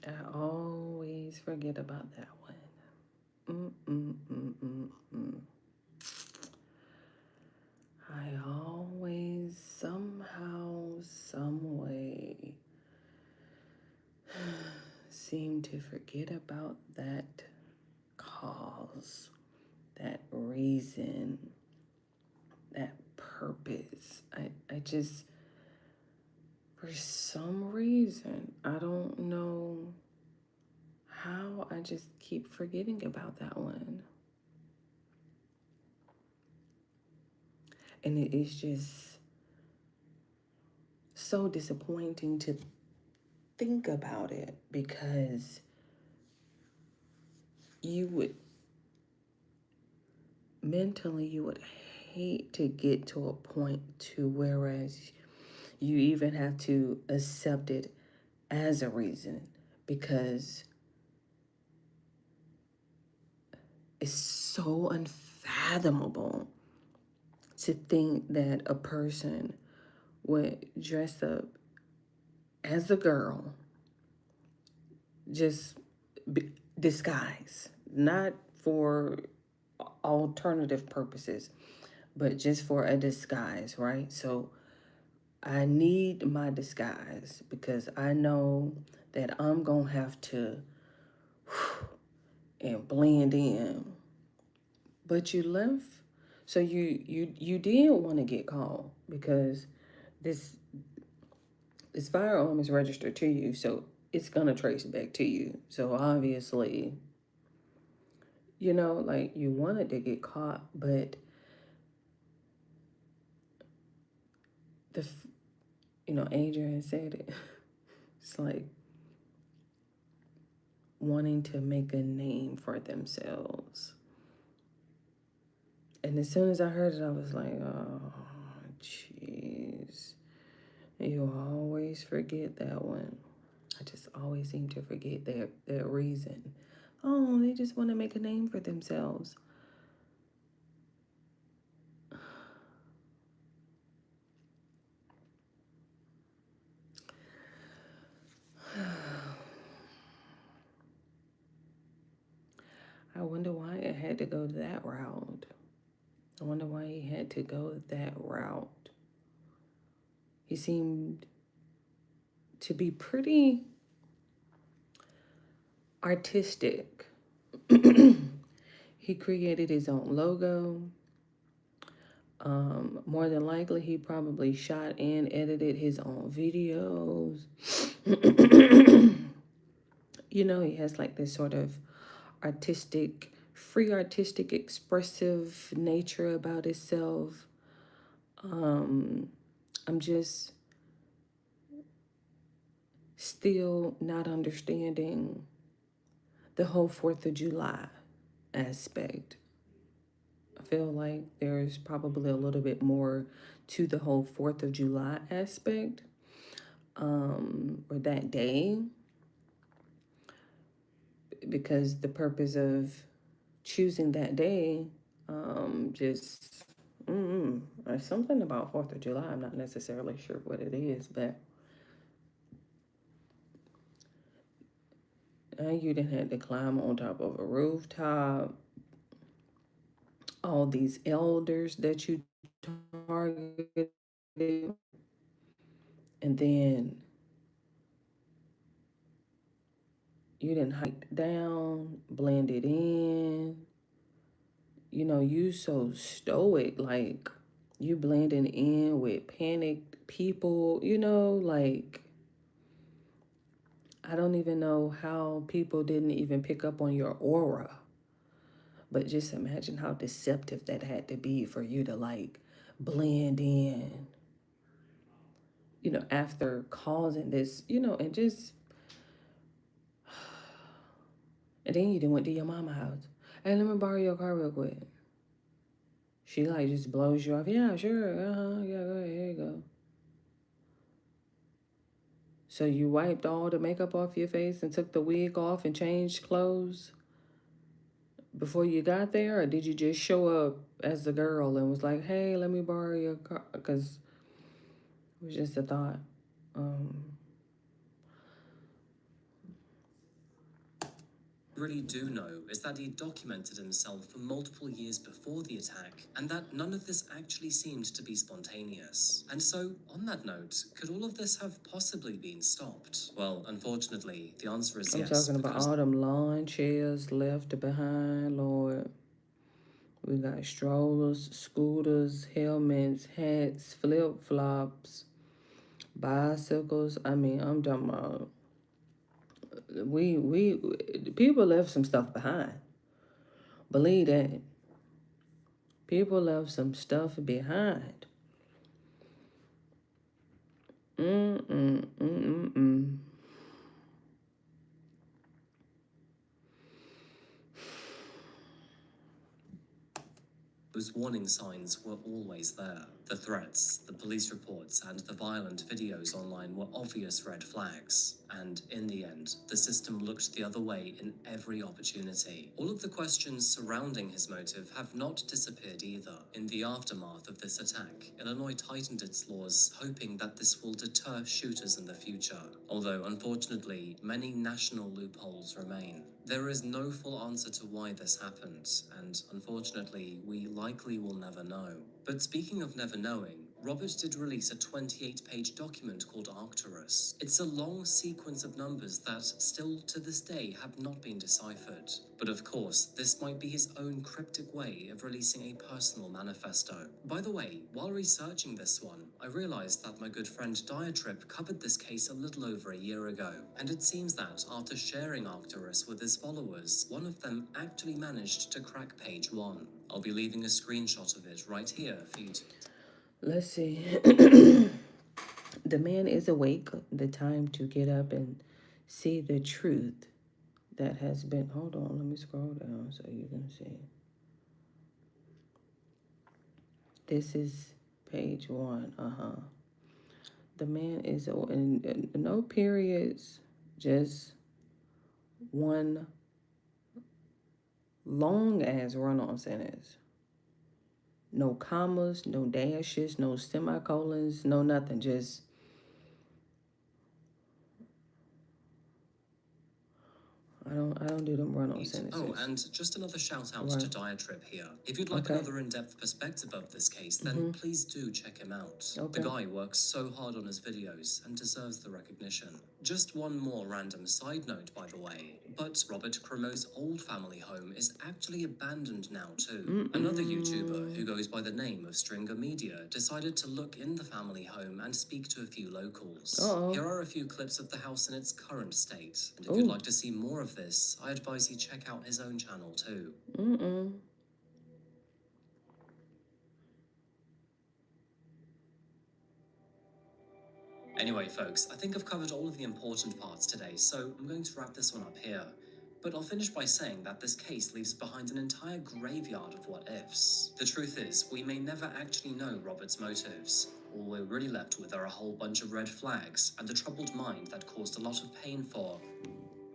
I always forget about that one. I always somehow, some way seem to forget about that cause, that reason, that purpose. I just, for some reason, I don't know how, I just keep forgetting about that one. And it is just so disappointing to think about it, because you would hate to get to a point to whereas you even have to accept it as a reason, because it's so unfathomable to think that a person would dress up as a girl, just disguise, not for alternative purposes, but just for a disguise, right? So I need my disguise because I know that I'm gonna have to and blend in. But you left, so you did want to get caught, because this firearm is registered to you, so it's gonna trace back to you. So obviously, you know, like, you wanted to get caught, but Adrian said it. It's like wanting to make a name for themselves. And as soon as I heard it, I was like, oh, jeez. You always forget that one. I just always seem to forget their reason. Oh, they just want to make a name for themselves. I wonder why it had to go that route. I wonder why he had to go that route. He seemed to be pretty artistic. He created his own logo. More than likely, he probably shot and edited his own videos. You know, he has like this sort of artistic, free artistic, expressive nature about himself. I'm just still not understanding the whole 4th of July aspect. I feel like there's probably a little bit more to the whole 4th of July aspect, or that day, because the purpose of choosing that day, just something about 4th of July. I'm not necessarily sure what it is, but you didn't have to climb on top of a rooftop. All these elders that you targeted, and then you didn't hike down, blend it in. You know, you so stoic, like you blending in with panicked people, you know, like I don't even know how people didn't even pick up on your aura. But just imagine how deceptive that had to be for you to like blend in, you know, after causing this, you know, and just, and then you done went to your mama house. Hey, let me borrow your car real quick. She like just blows you off. Yeah, sure. Yeah, go ahead. Here you go. So you wiped all the makeup off your face and took the wig off and changed clothes before you got there? Or did you just show up as the girl and was like, hey, let me borrow your car? Because it was just a thought. Really do know is that he documented himself for multiple years before the attack, and that none of this actually seemed to be spontaneous. And so, on that note, could all of this have possibly been stopped? Well, unfortunately, the answer is I'm yes. talking about all them lawn chairs left behind, Lord. We got strollers, scooters, helmets, hats, flip-flops, bicycles. I mean, I'm talking about we people left some stuff behind. Believe that. People left some stuff behind. Mm-mm. Those warning signs were always there. The threats, the police reports, and the violent videos online were obvious red flags. And in the end, the system looked the other way in every opportunity. All of the questions surrounding his motive have not disappeared either. In the aftermath of this attack, Illinois tightened its laws, hoping that this will deter shooters in the future. Although, unfortunately, many national loopholes remain. There is no full answer to why this happened, and unfortunately, we likely will never know. But speaking of never knowing, Robert did release a 28-page document called Arcturus. It's a long sequence of numbers that, still to this day, have not been deciphered. But of course, this might be his own cryptic way of releasing a personal manifesto. By the way, while researching this one, I realized that my good friend Diatrip covered this case a little over a year ago, and it seems that, after sharing Arcturus with his followers, one of them actually managed to crack page 1. I'll be leaving a screenshot of it right here for you to... Let's see. The man is awake. The time to get up and see the truth that has been. Hold on, let me scroll down so you can see. This is page 1. The man is in no periods, just one long ass run-on sentence. No commas, no dashes, no semicolons, no nothing. Just I don't do them run-on sentences. Oh, and just another shout out to Diatrib here. If you'd like another in-depth perspective of this case, then please do check him out. The guy works so hard on his videos and deserves the recognition. Just one more random side note, by the way, but Robert Crimo's old family home is actually abandoned now too. Another YouTuber who goes by the name of Stringer Media decided to look in the family home and speak to a few locals. Here are a few clips of the house in its current state, and if you'd like to see more of this, I advise you check out his own channel too. Anyway, folks, I think I've covered all of the important parts today, so I'm going to wrap this one up here. But I'll finish by saying that this case leaves behind an entire graveyard of what-ifs. The truth is, we may never actually know Robert's motives. All we're really left with are a whole bunch of red flags and a troubled mind that caused a lot of pain for,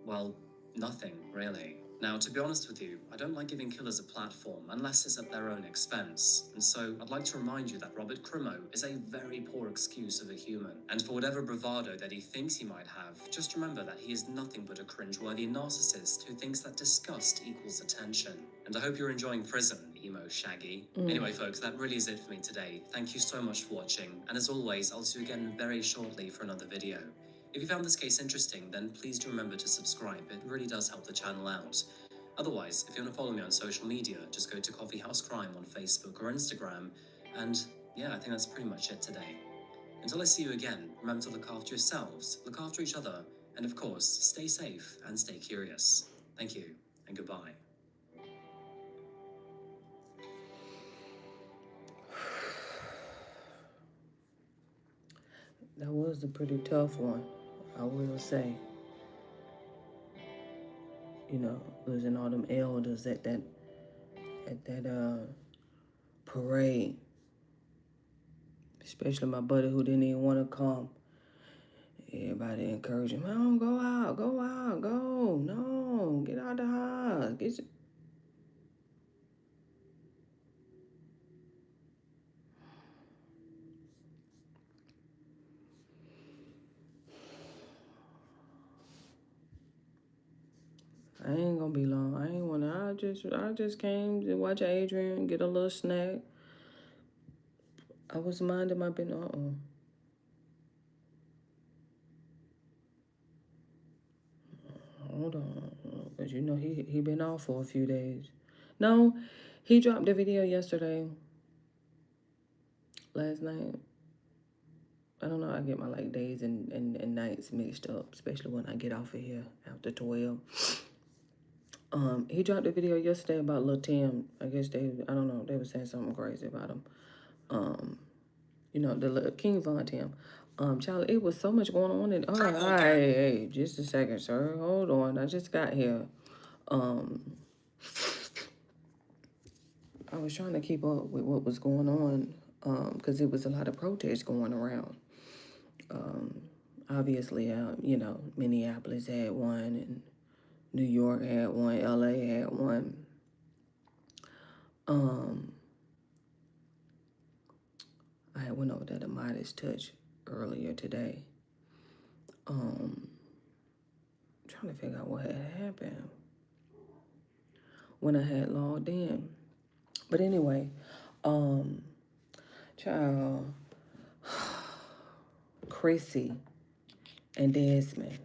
well, nothing, really. Now, to be honest with you, I don't like giving killers a platform unless it's at their own expense. And so I'd like to remind you that Robert Crimo is a very poor excuse of a human. And for whatever bravado that he thinks he might have, just remember that he is nothing but a cringeworthy narcissist who thinks that disgust equals attention. And I hope you're enjoying prison, emo Shaggy. Anyway, folks, that really is it for me today. Thank you so much for watching. And as always, I'll see you again very shortly for another video. If you found this case interesting, then please do remember to subscribe. It really does help the channel out. Otherwise, if you want to follow me on social media, just go to Coffee House Crime on Facebook or Instagram. And yeah, I think that's pretty much it today. Until I see you again, remember to look after yourselves, look after each other, and of course, stay safe and stay curious. Thank you, and goodbye. That was a pretty tough one, I will say. You know, losing all them elders at that parade. Especially my buddy who didn't even want to come. Everybody encouraging him, go out, go. No, get out the house. I ain't gonna be long. I just came to watch Adrian, get a little snack. I was minding my business. Hold on. Because you know he been off for a few days. No, he dropped the video yesterday. Last night. I don't know, I get my days and nights mixed up, especially when I get off of here after 12. He dropped a video yesterday about Lil Tim. I guess I don't know, they were saying something crazy about him. You know, the King Von Tim. Child, it was so much going on. And hey, just a second, sir. Hold on, I just got here. I was trying to keep up with what was going on, because it was a lot of protests going around. Obviously, you know, Minneapolis had one, and New York had one, LA had one. I went over there to Midas Touch earlier today. Trying to figure out what had happened when I had logged in. But anyway, child, Chrissy and Desmond.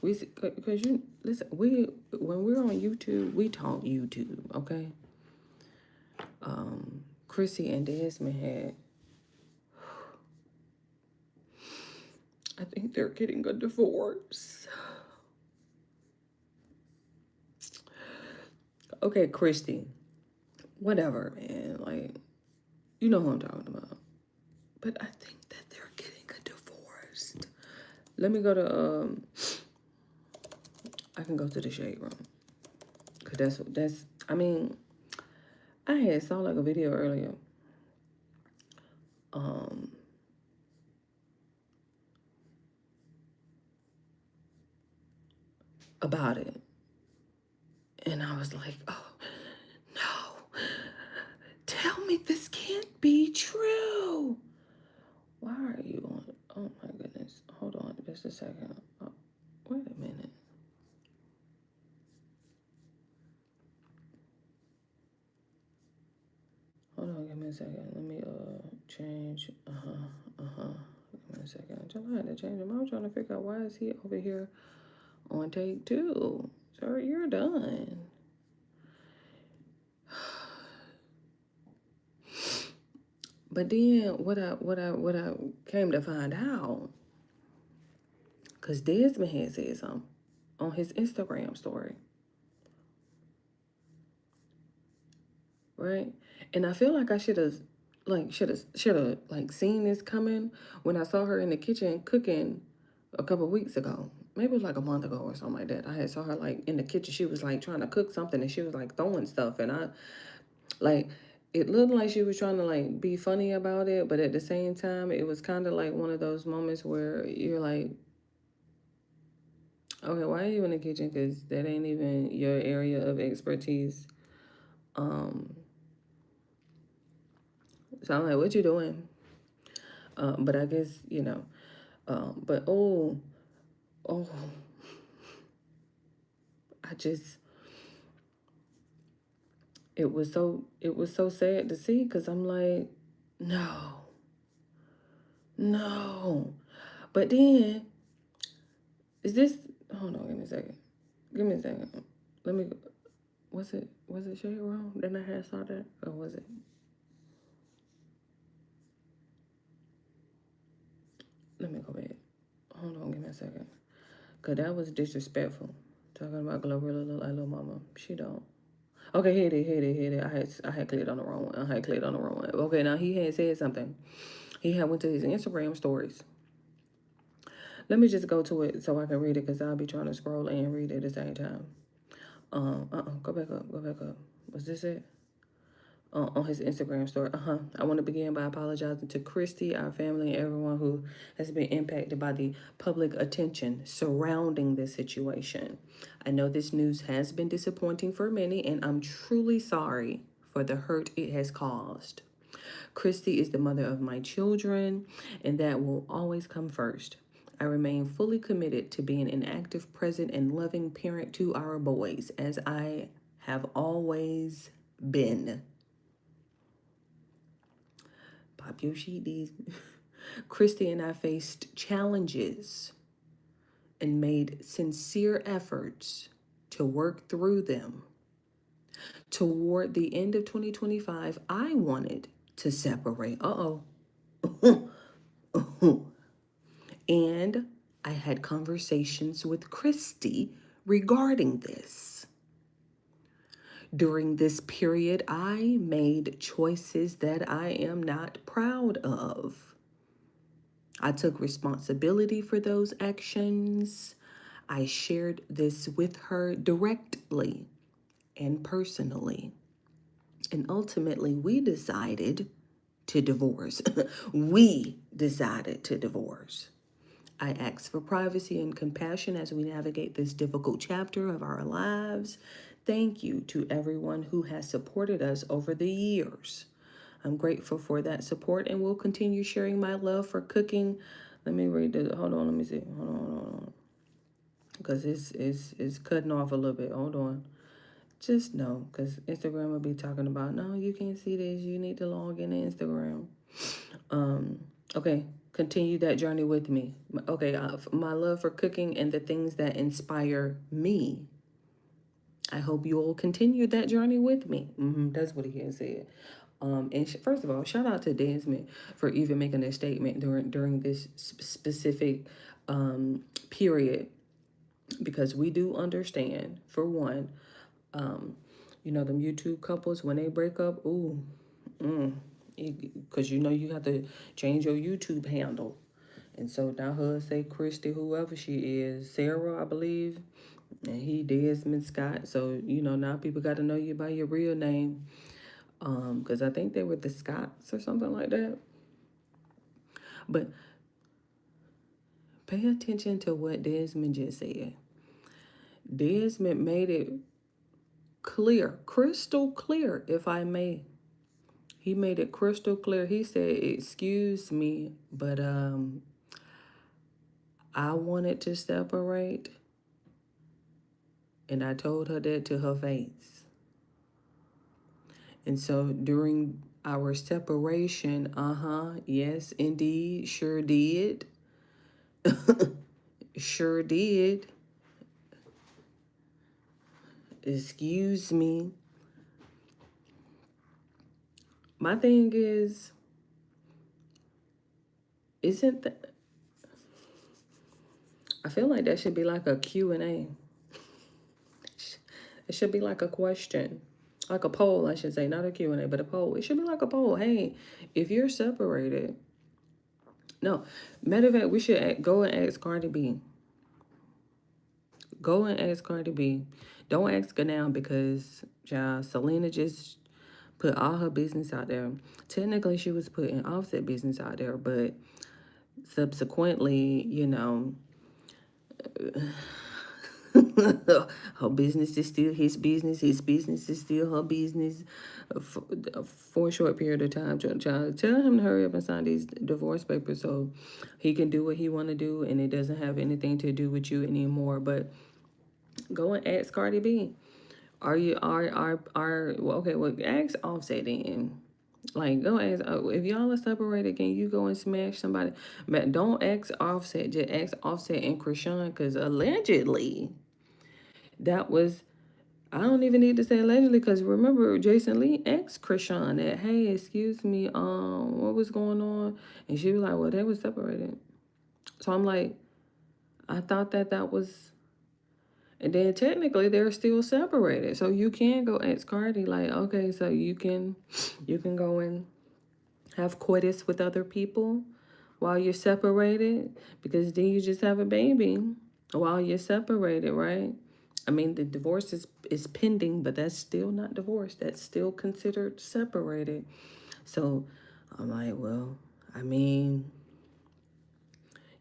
Because you listen, when we're on YouTube, we talk YouTube, okay? Chrissy and Desmond had, I think they're getting a divorce. Okay, Christy, whatever, man. Like, you know who I'm talking about. But I think that they're getting a divorce. Let me go to I can go to the shade room. Cause that's I mean, I had saw like a video earlier. about it. And I was like, oh, no. Tell me this can't be true. Why are you on? Oh, my goodness. Hold on just a second. Oh, wait a minute. Hold on, give me a second. Let me change. Give me a second. I had to change him. I was trying to figure out why is he over here on take 2. Sir, you're done. But then what I came to find out, because Desmond had said something on his Instagram story. Right? And I feel like I should have seen this coming when I saw her in the kitchen cooking a couple weeks ago. Maybe it was like a month ago or something like that. I had saw her like in the kitchen. She was like trying to cook something and she was like throwing stuff, and I like it looked like she was trying to like be funny about it, but at the same time it was kind of like one of those moments where you're like, okay, why are you in the kitchen? Because that ain't even your area of expertise. So I'm like, what you doing? But I guess, but I just, it was so sad to see, because I'm like, no. But then, hold on, give me a second. Let me, was it Shade Room? Then I had saw that, or was it? Let me go back. Hold on, give me a second. Because that was disrespectful. Talking about Glorilla look like little mama. She don't. Okay, here it. I had clicked on the wrong one. Okay, now he had said something. He had went to his Instagram stories. Let me just go to it so I can read it, because I'll be trying to scroll and read it at the same time. Go back up. Was this it? On his Instagram story. I want to begin by apologizing to Christy, our family, and everyone who has been impacted by the public attention surrounding this situation. I know this news has been disappointing for many, and I'm truly sorry for the hurt it has caused. Christy is the mother of my children, and that will always come first. I remain fully committed to being an active, present, and loving parent to our boys, as I have always been. Pop your sheet, these. Christy and I faced challenges and made sincere efforts to work through them. Toward the end of 2025, I wanted to separate. And I had conversations with Christy regarding this. During this period, I made choices that I am not proud of. I took responsibility for those actions. I shared this with her directly and personally. And ultimately, we decided to divorce. I ask for privacy and compassion as we navigate this difficult chapter of our lives. Thank you to everyone who has supported us over the years. I'm grateful for that support and will continue sharing my love for cooking. Let me read this. Hold on, let me see. Hold on. Because it's cutting off a little bit. Hold on. Just know, because Instagram will be talking about, no, you can't see this. You need to log into Instagram. Okay, continue that journey with me. Okay, my love for cooking and the things that inspire me. I hope you all continue that journey with me. That's what he had said. And first of all, shout out to Desmond for even making a statement during this specific period, because we do understand, for one, them YouTube couples, when they break up, because you have to change your YouTube handle. And so now her say Christy, whoever she is, Sarah, I believe, and he Desmond Scott. So, now people got to know you by your real name. Because I think they were the Scotts or something like that. But pay attention to what Desmond just said. Desmond made it clear, crystal clear, if I may. He made it crystal clear. He said, "Excuse me, but I wanted to separate, and I told her that to her face. And so during our separation, yes, indeed, sure did. Sure did. Excuse me." My thing is, isn't that, I feel like that should be like a Q&A. It should be like a question, like a poll, I should say, not a Q&A, but a poll. It should be like a poll. Hey, if you're separated, no, matter of fact, we should go and ask Cardi B. Go and ask Cardi B. Don't ask her now because, child, Selena just put all her business out there. Technically, she was putting Offset business out there, but subsequently, you know, her business is still his business is still her business for a short period of time. Child, tell him to hurry up and sign these divorce papers so he can do what he want to do, and it doesn't have anything to do with you anymore. But go and ask Cardi B. Well, okay, well, ask Offset then. Like, go ask, if y'all are separated, can you go and smash somebody? But don't ask Offset, just ask Offset and Krishan, because allegedly, that was, I don't even need to say allegedly, because remember, Jason Lee asked Krishan that, hey, excuse me, what was going on? And she was like, well, they were separated. So I'm like, I thought that was, and then technically they're still separated. So you can go ask Cardi, like, okay, so you can go and have coitus with other people while you're separated, because then you just have a baby while you're separated, right? I mean, the divorce is pending, but that's still not divorce. That's still considered separated. So I'm like, well, I mean,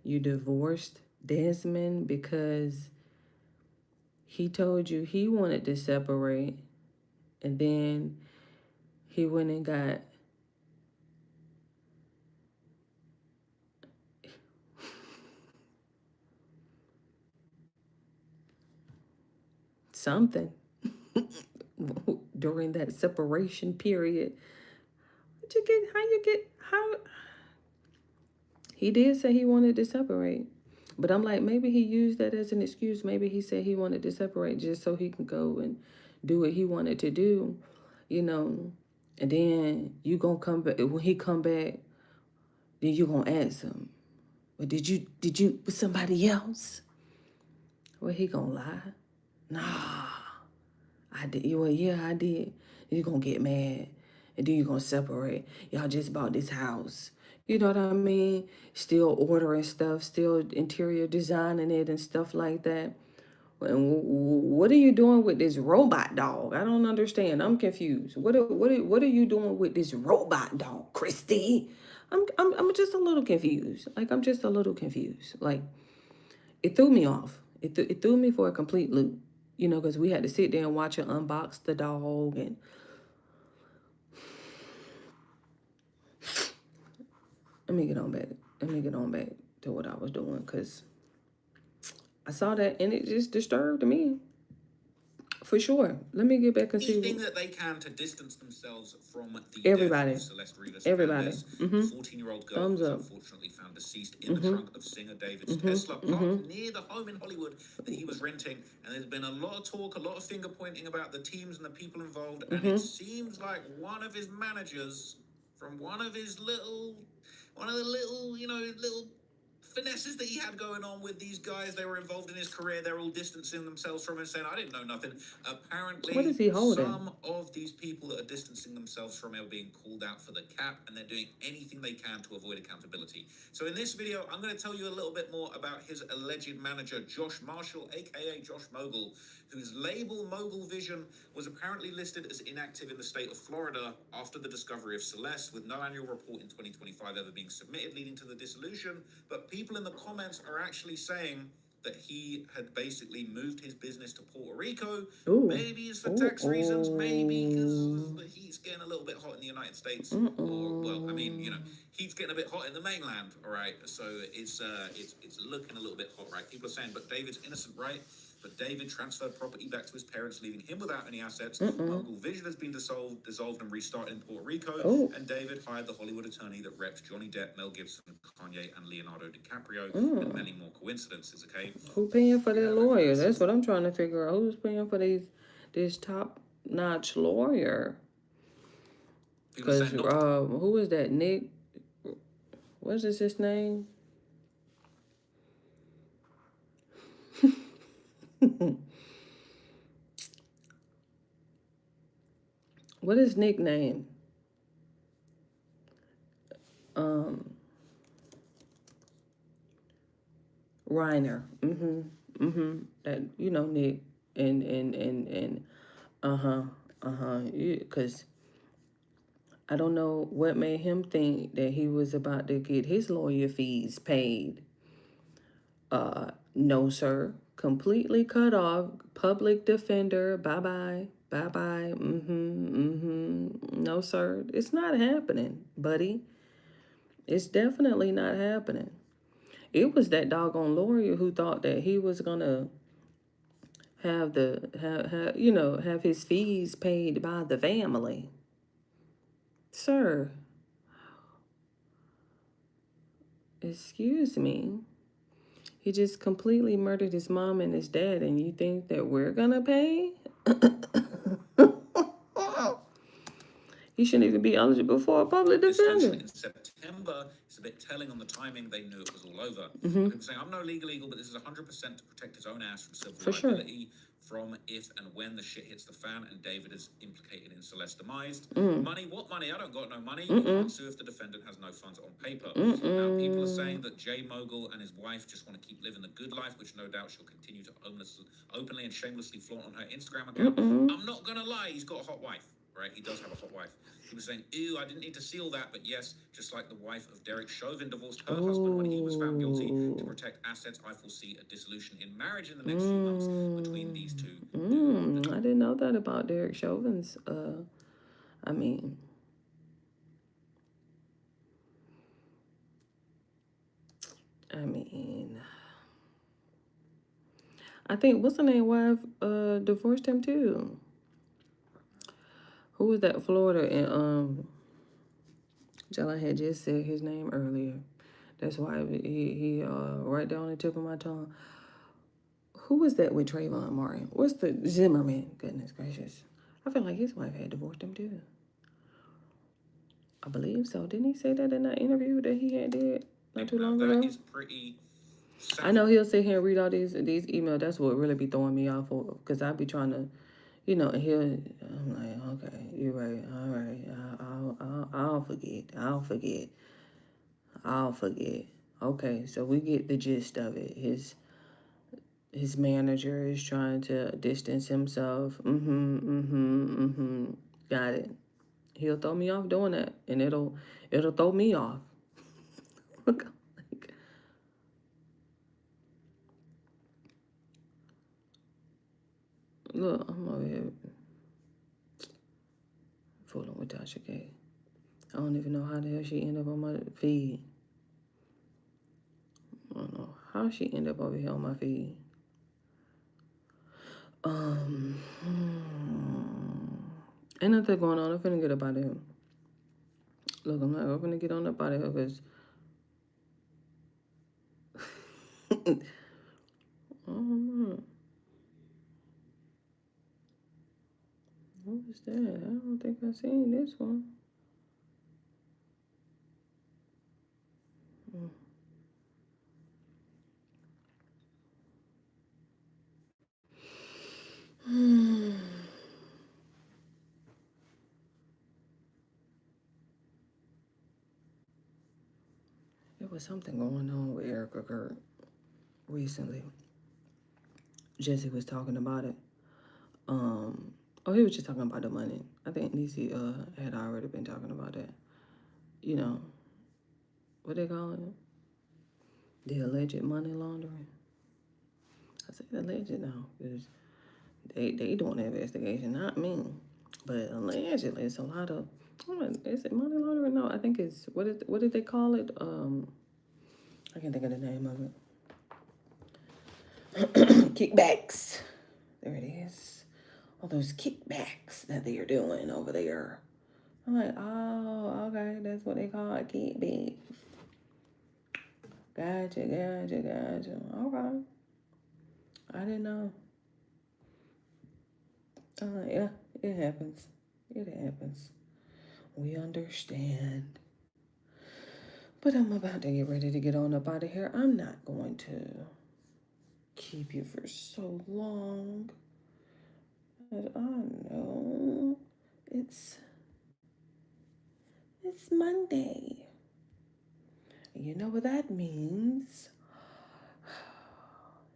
you divorced Desmond because he told you he wanted to separate, and then he went and got something during that separation period. How he did say he wanted to separate, but I'm like, maybe he used that as an excuse. Maybe he said he wanted to separate just so he can go and do what he wanted to do, you know. And then you gonna come back, when he come back, then you gonna ask him, well, did you with somebody else? Well, he gonna lie? Nah, I did. Well, yeah, I did. You gonna get mad, and then you gonna separate. Y'all just bought this house. You know what I mean? Still ordering stuff, still interior designing it and stuff like that. And what are you doing with this robot dog? I don't understand. I'm confused. What are you doing with this robot dog, Christy? I'm just a little confused. Like, I'm just a little confused. Like, it threw me off. It threw me for a complete loop. You know, because we had to sit there and watch her unbox the dog. And let me get on back to what I was doing, because I saw that and it just disturbed me. For sure. Let me get back and see. Anything that they can to distance themselves from the everybody. death of Celeste Rivas. Everybody. 14-year-old girl was unfortunately found deceased in the trunk of singer David's Tesla parked near the home in Hollywood that he was renting. And there's been a lot of talk, a lot of finger pointing about the teams and the people involved. And it seems like one of his managers from one of the little finesses that he had going on with these guys, they were involved in his career, they're all distancing themselves from him, saying, I didn't know nothing. Apparently, what is he holding? Some of these people that are distancing themselves from him are being called out for the cap, and they're doing anything they can to avoid accountability. So in this video, I'm going to tell you a little bit more about his alleged manager, Josh Marshall, aka Josh Mogul, whose label Mogul Vision was apparently listed as inactive in the state of Florida after the discovery of Celeste, with no annual report in 2025 ever being submitted, leading to the dissolution. But people in the comments are actually saying that he had basically moved his business to Puerto Rico. Ooh. Maybe it's for tax reasons, maybe because the heat's getting a little bit hot in the United States. Or, well, I mean, you know, heat's getting a bit hot in the mainland, all right? So it's looking a little bit hot, right? People are saying, but David's innocent, right? But David transferred property back to his parents, leaving him without any assets. Mogul Vision has been dissolved and restarted in Puerto Rico. And David hired the Hollywood attorney that repped Johnny Depp, Mel Gibson, Kanye, and Leonardo DiCaprio, and many more coincidences, okay? Who paying for their lawyer? That's what I'm trying to figure out. Who's paying for this top-notch lawyer? Because who is that? Nick? What is his name? What is Nick's name? Reiner. That, you know, Nick and because I don't know what made him think that he was about to get his lawyer fees paid. No, sir. Completely cut off. Public defender. Bye-bye. Bye-bye. No, sir. It's not happening, buddy. It's definitely not happening. It was that doggone lawyer who thought that he was gonna have have his fees paid by the family. Sir. Excuse me. He just completely murdered his mom and his dad, and you think that we're gonna pay? He shouldn't even be eligible for a public defender. In September, it's a bit telling on the timing. They knew it was all over. People saying, I'm no legal eagle, but this is 100% to protect his own ass from civil liability from if and when the shit hits the fan and David is implicated in Celeste's demise. Money? What money? I don't got no money. You can't sue if the defendant has no funds on paper. Now, people are saying that Jay Mogul and his wife just want to keep living the good life, which no doubt she'll continue to openly and shamelessly flaunt on her Instagram account. I'm not going to lie, he's got a hot wife. Right, he does have a hot wife. He was saying, ew, I didn't need to see all that, but yes, just like the wife of Derek Chauvin divorced her husband when he was found guilty. To protect assets, I foresee a dissolution in marriage in the next few months between these two. I didn't know that about Derek Chauvin's, I mean... I think, what's the name, wife, divorced him too. Who was that Florida and Jella had just said his name earlier. That's why he right down the tip of my tongue. Who was that with Trayvon Martin? What's the Zimmerman? Goodness gracious. I feel like his wife had divorced him too. I believe so. Didn't he say that in that interview that he had did not too long ago? That is pretty sad. I know he'll sit here and read all these emails. That's what really be throwing me off, because I be trying to, you know, I'm like, okay, you're right, all right, I'll forget. Okay, so we get the gist of it. His manager is trying to distance himself. Got it. He'll throw me off doing that, and it'll throw me off. Look, I'm over here fooling with Tasha K. I don't even know how the hell she ended up on my feed. I don't know how she ended up over here on my feed. Ain't nothing going on. I'm finna get up out of here. Look, I'm not gonna get on up out of here because what was that? I don't think I seen this one. There was something going on with Erica Kurt recently. Jesse was talking about it. He was just talking about the money. I think Niecy had already been talking about that. You know, what they calling it? The alleged money laundering. say alleged now, because they doing the investigation, not me. But allegedly, it's a lot of, is it money laundering? No, I think it's, what did they call it? I can't think of the name of it. Kickbacks. There it is. All those kickbacks that they are doing over there. I'm like, oh, okay, that's what they call it, kickbacks. Gotcha. Okay. I didn't know. Yeah, it happens. It happens. We understand. But I'm about to get ready to get on up out of here. I'm not going to keep you for so long. But I know it's Monday. You know what that means.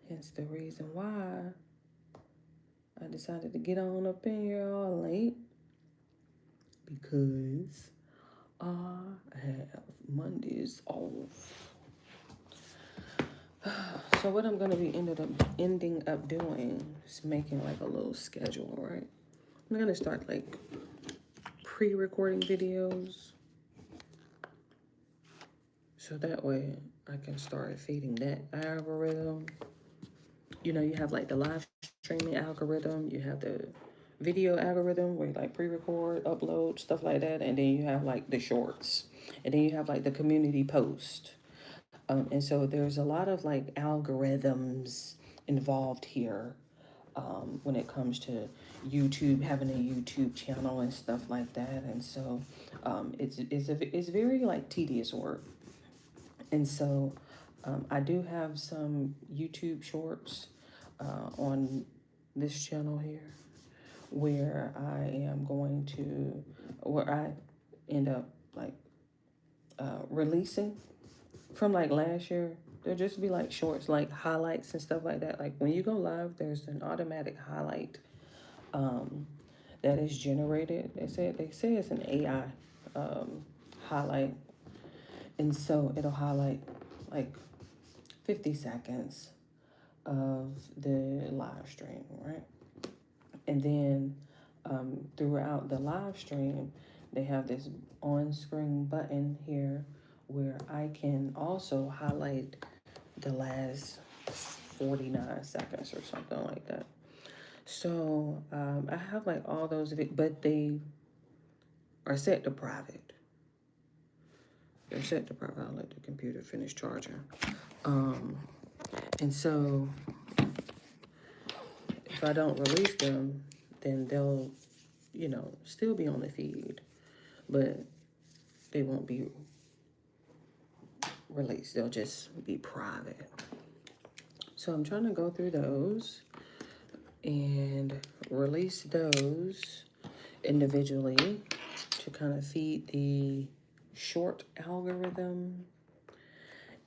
Hence the reason why I decided to get on up in here all late. Because I have Mondays off. So what I'm gonna be ending up doing is making like a little schedule, right? I'm gonna start like pre-recording videos. So that way I can start feeding that algorithm. You know, you have like the live streaming algorithm, you have the video algorithm where you like pre-record, upload, stuff like that. And then you have like the shorts. And then you have like the community post. And so there's a lot of like algorithms involved here when it comes to YouTube, having a YouTube channel and stuff like that. And so it's very like tedious work. And so I do have some YouTube shorts on this channel here where I am going to, where I end up like releasing from like last year. There'll just be like shorts, like highlights and stuff like that. Like when you go live, there's an automatic highlight that is generated. They say it's an AI highlight. And so it'll highlight like 50 seconds of the live stream, right? And then throughout the live stream, they have this on-screen button here where I can also highlight the last 49 seconds or something like that. So I have like all those, but they are set to private. They're set to private. I'll let the computer finish charging. And so if I don't release them, then they'll, you know, still be on the feed, but they won't be released. They'll just be private. So I'm trying to go through those and release those individually to kind of feed the short algorithm.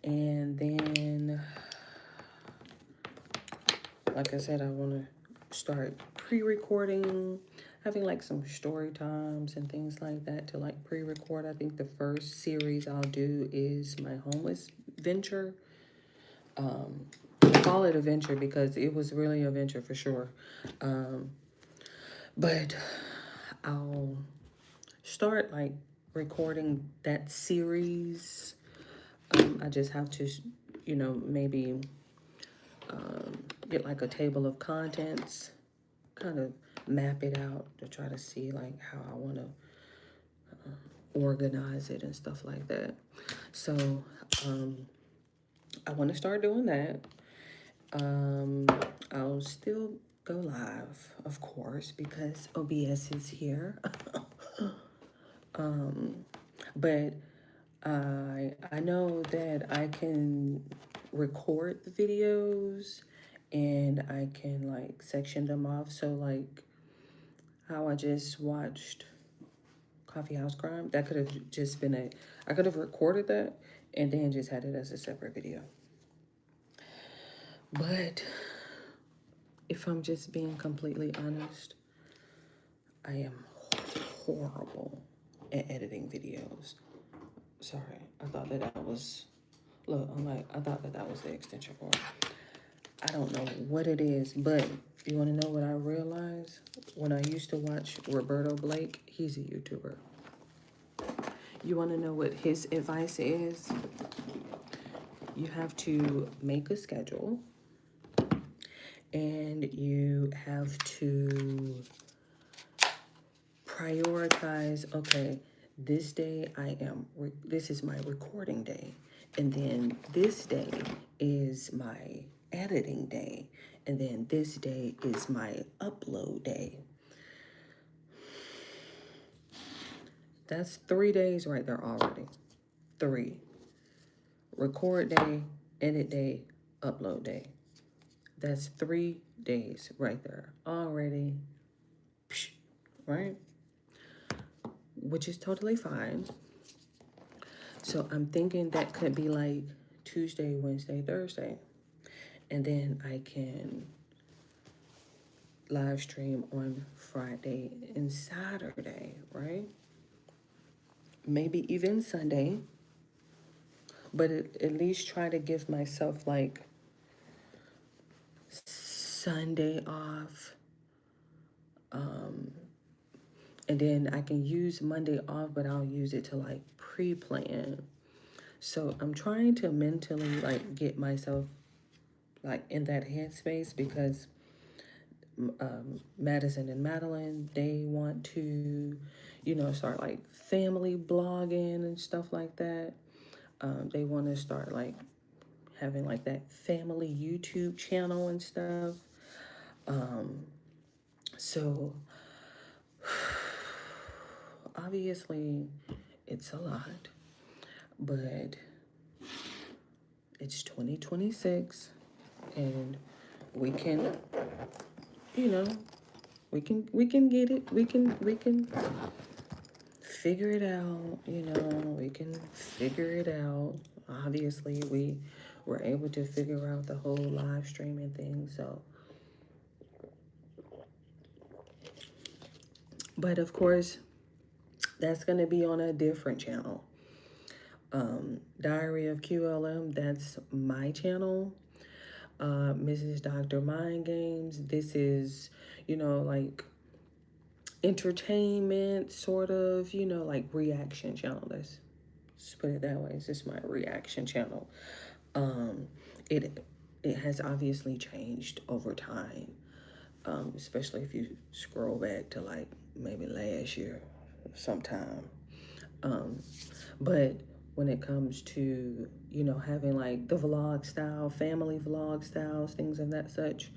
And then, like I said, I want to start pre-recording, having like some story times and things like that to like pre-record. I think the first series I'll do is my homeless venture. I call it a venture because it was really a venture for sure. But I'll start like recording that series. I just have to, you know, maybe get like a table of contents, kind of map it out to try to see like how I want to organize it and stuff like that. So I want to start doing that. I'll still go live, of course, because OBS is here. But I know that I can record the videos and I can like section them off. So like how I just watched Coffee House Crime, that could have just been I could have recorded that and then just had it as a separate video. But if I'm just being completely honest, I am horrible at editing videos. Sorry, I thought that was, look, I'm like, I thought that was the extension cord. I don't know what it is, but you want to know what I realized? When I used to watch Roberto Blake, he's a YouTuber. You want to know what his advice is? You have to make a schedule, and you have to prioritize, okay, this day this is my recording day. And then this day is my editing day. And then this day is my upload day. That's 3 days right there already. 3. Record day, edit day, upload day. That's 3 days right there already. Right? Which is totally fine. So I'm thinking that could be like Tuesday, Wednesday, Thursday. And then I can live stream on Friday and Saturday, right? Maybe even Sunday. But at least try to give myself like Sunday off. And then I can use Monday off, but I'll use it to like pre-plan. So I'm trying to mentally like get myself like in that headspace, because Madison and Madeline, they want to, start like family blogging and stuff like that. They want to start like having like that family YouTube channel and stuff. So obviously it's a lot, but it's 2026 and we can, we can get it. We can figure it out, we can figure it out. Obviously we were able to figure out the whole live streaming thing, so. But of course, that's going to be on a different channel. Diary of QLM, that's my channel. Mrs. Dr. Mind Games, this is, like entertainment, sort of, like reaction channel. Let's put it that way. This is my reaction channel. It has obviously changed over time, especially if you scroll back to like maybe last year sometime. But when it comes to, having like the vlog style, family vlog styles, things of that such,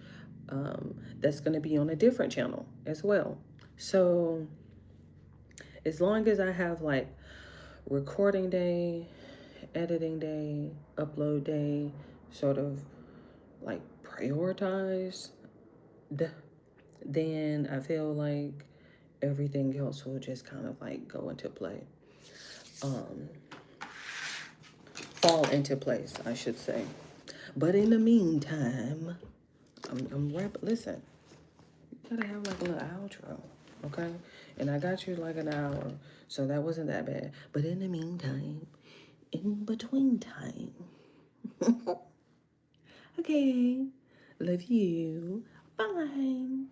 that's going to be on a different channel as well. So as long as I have like recording day, editing day, upload day, sort of like prioritized, then I feel like everything else will just kind of like go into play. Fall into place, I should say. But in the meantime, I'm listen, you gotta have like a little outro, okay? And I got you like an hour, so that wasn't that bad. But in the meantime, in between time, okay, love you, bye.